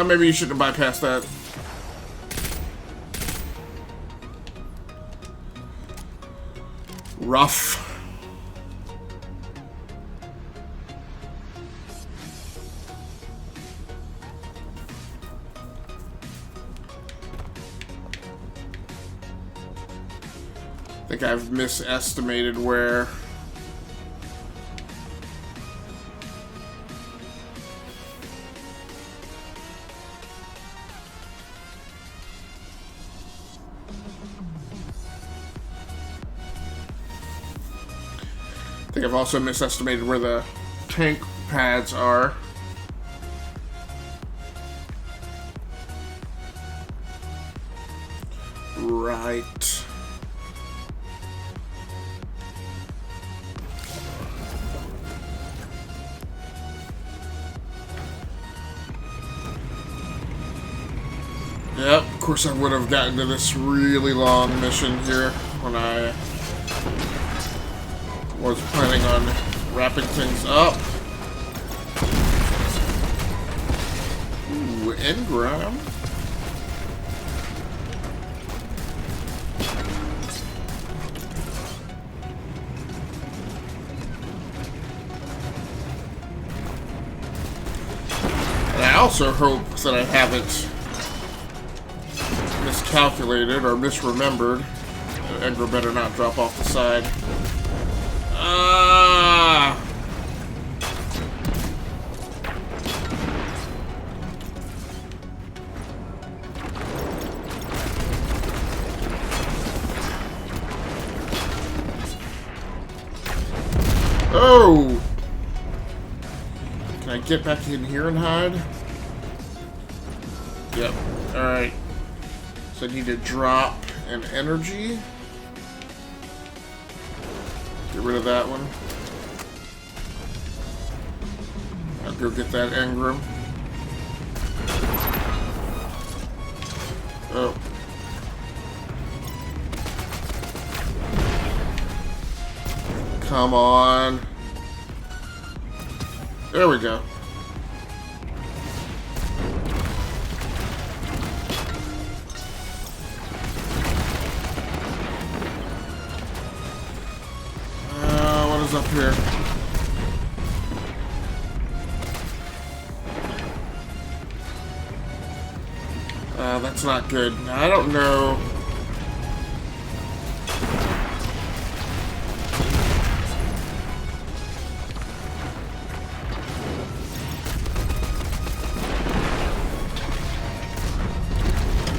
S2: Maybe you shouldn't have bypassed that. Rough. I think I've misestimated where I think I've also misestimated where the tank pads are. Right. Yep, of course I would have gotten to this really long mission here when I was planning on wrapping things up. Ooh, engram. And I also hope that I haven't miscalculated or misremembered. The engram better not drop off the side. Oh! Can I get back in here and hide? Yep. Alright. So I need to drop an energy. Get rid of that one. I'll go get that engram. Oh. Come on. There we go. What is up here? That's not good. I don't know.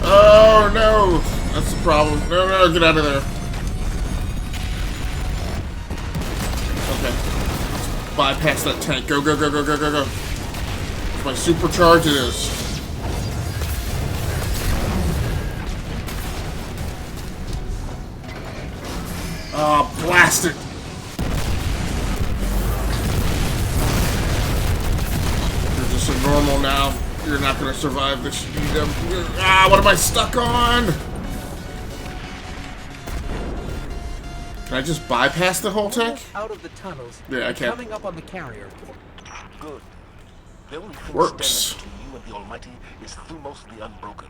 S2: Oh no! That's the problem. No, no, get out of there. Okay. Bypass that tank. Go, go, go, go, go, go, go. My supercharge it is. Oh, blast it! You're just a normal now. You're not gonna survive this. What am I stuck on? Can I just bypass the whole tank?
S3: Out of the tunnels.
S2: Yeah, I can.
S3: Coming up on the carrier.
S15: Good. The only thing
S2: Works.
S15: standing between you and the Almighty is through mostly unbroken.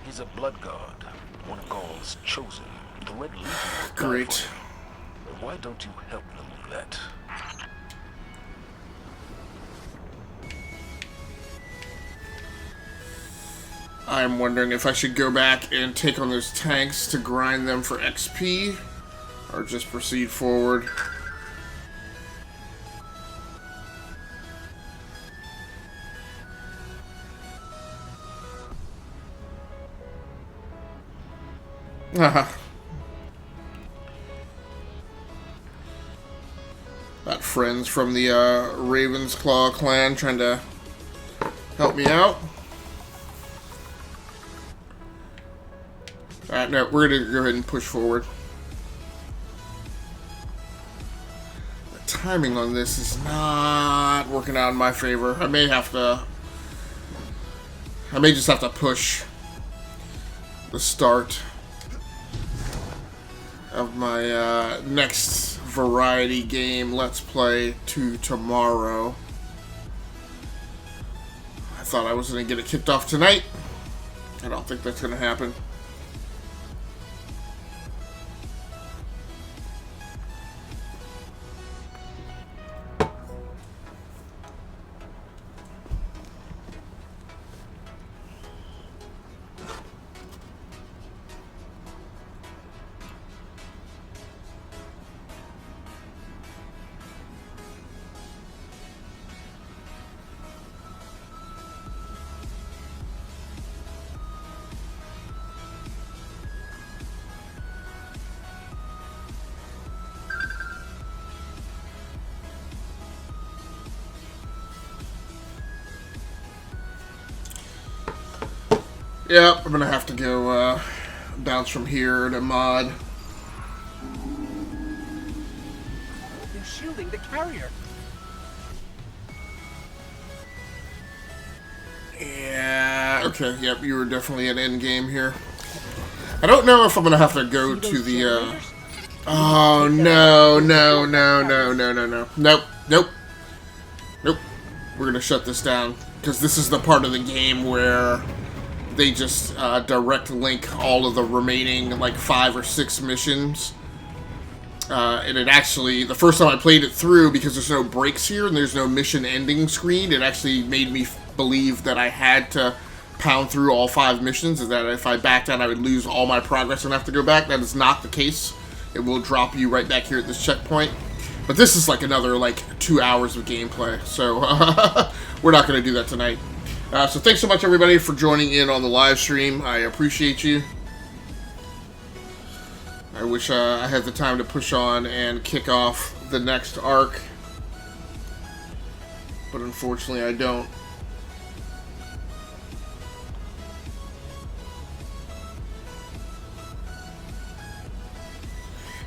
S15: He's a blood god, one of Gaul's chosen. The Red Legion will die
S2: Great.
S15: for him. Why don't you help them with that?
S2: I'm wondering if I should go back and take on those tanks to grind them for XP, or just proceed forward. Got friends from the Ravensclaw clan trying to help me out. Alright, no, we're going to go ahead and push forward. The timing on this is not working out in my favor. I may just have to push the start of my next variety game Let's Play to tomorrow. I thought I was going to get it kicked off tonight. I don't think that's going to happen. Yep, I'm gonna have to go bounce from here to mod.
S3: They're shielding the carrier.
S2: Yeah, okay, yep, you were definitely an end game here. I don't know if I'm gonna have to go to the, oh, no. Nope. We're gonna shut this down, because this is the part of the game where they just direct link all of the remaining, like, 5 or 6 missions. And it actually, the first time I played it through, because there's no breaks here and there's no mission ending screen, it actually made me believe that I had to pound through all 5 missions, and that if I backed out I would lose all my progress and have to go back. That is not the case. It will drop you right back here at this checkpoint. But this is like another, like, 2 hours of gameplay, so we're not going to do that tonight. So thanks so much, everybody, for joining in on the live stream. I appreciate you. I wish I had the time to push on and kick off the next arc, but unfortunately I don't.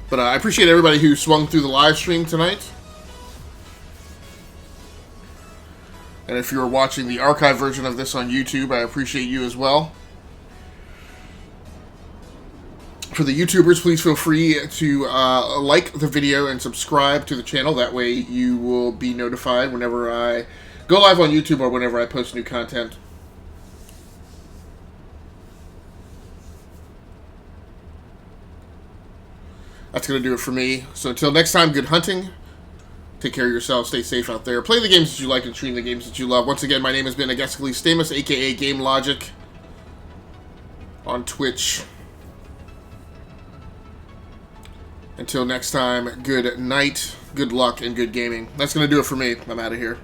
S2: But I appreciate everybody who swung through the live stream tonight. And if you're watching the archive version of this on YouTube, I appreciate you as well. For the YouTubers, please feel free to like the video and subscribe to the channel. That way you will be notified whenever I go live on YouTube or whenever I post new content. That's going to do it for me. So until next time, good hunting. Take care of yourself. Stay safe out there. Play the games that you like and stream the games that you love. Once again, my name has been Agasically Stamus, a.k.a. Game Logic, on Twitch. Until next time, good night, good luck, and good gaming. That's going to do it for me. I'm out of here.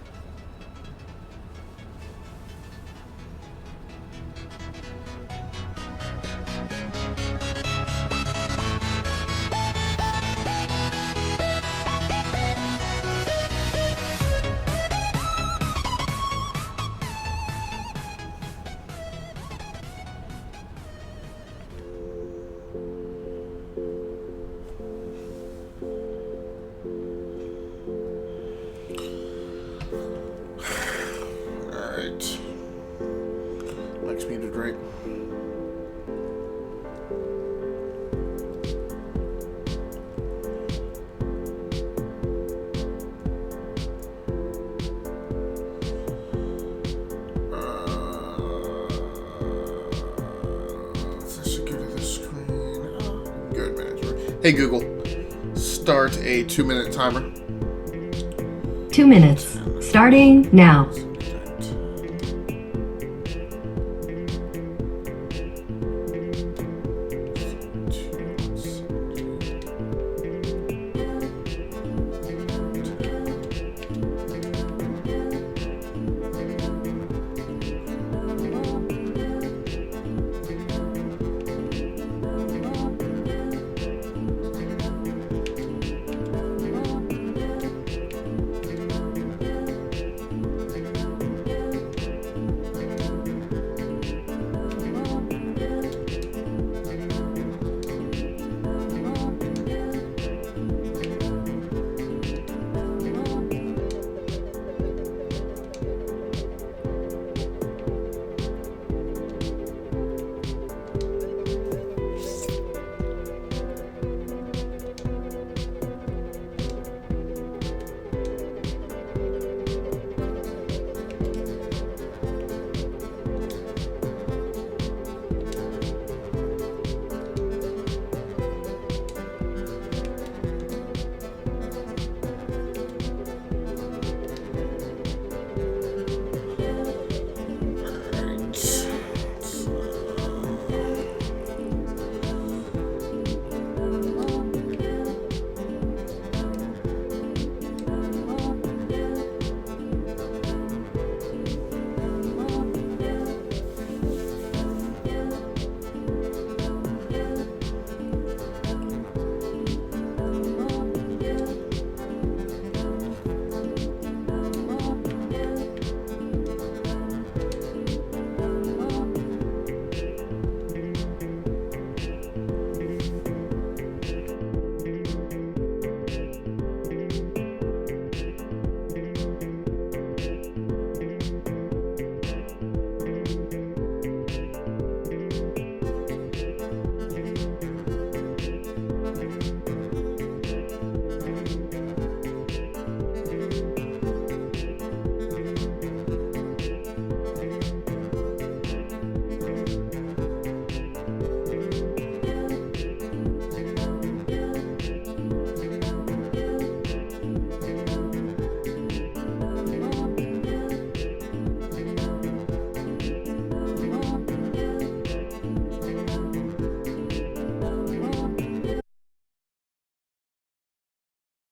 S2: Hey Google, start a 2-minute timer.
S16: 2 minutes. Starting now.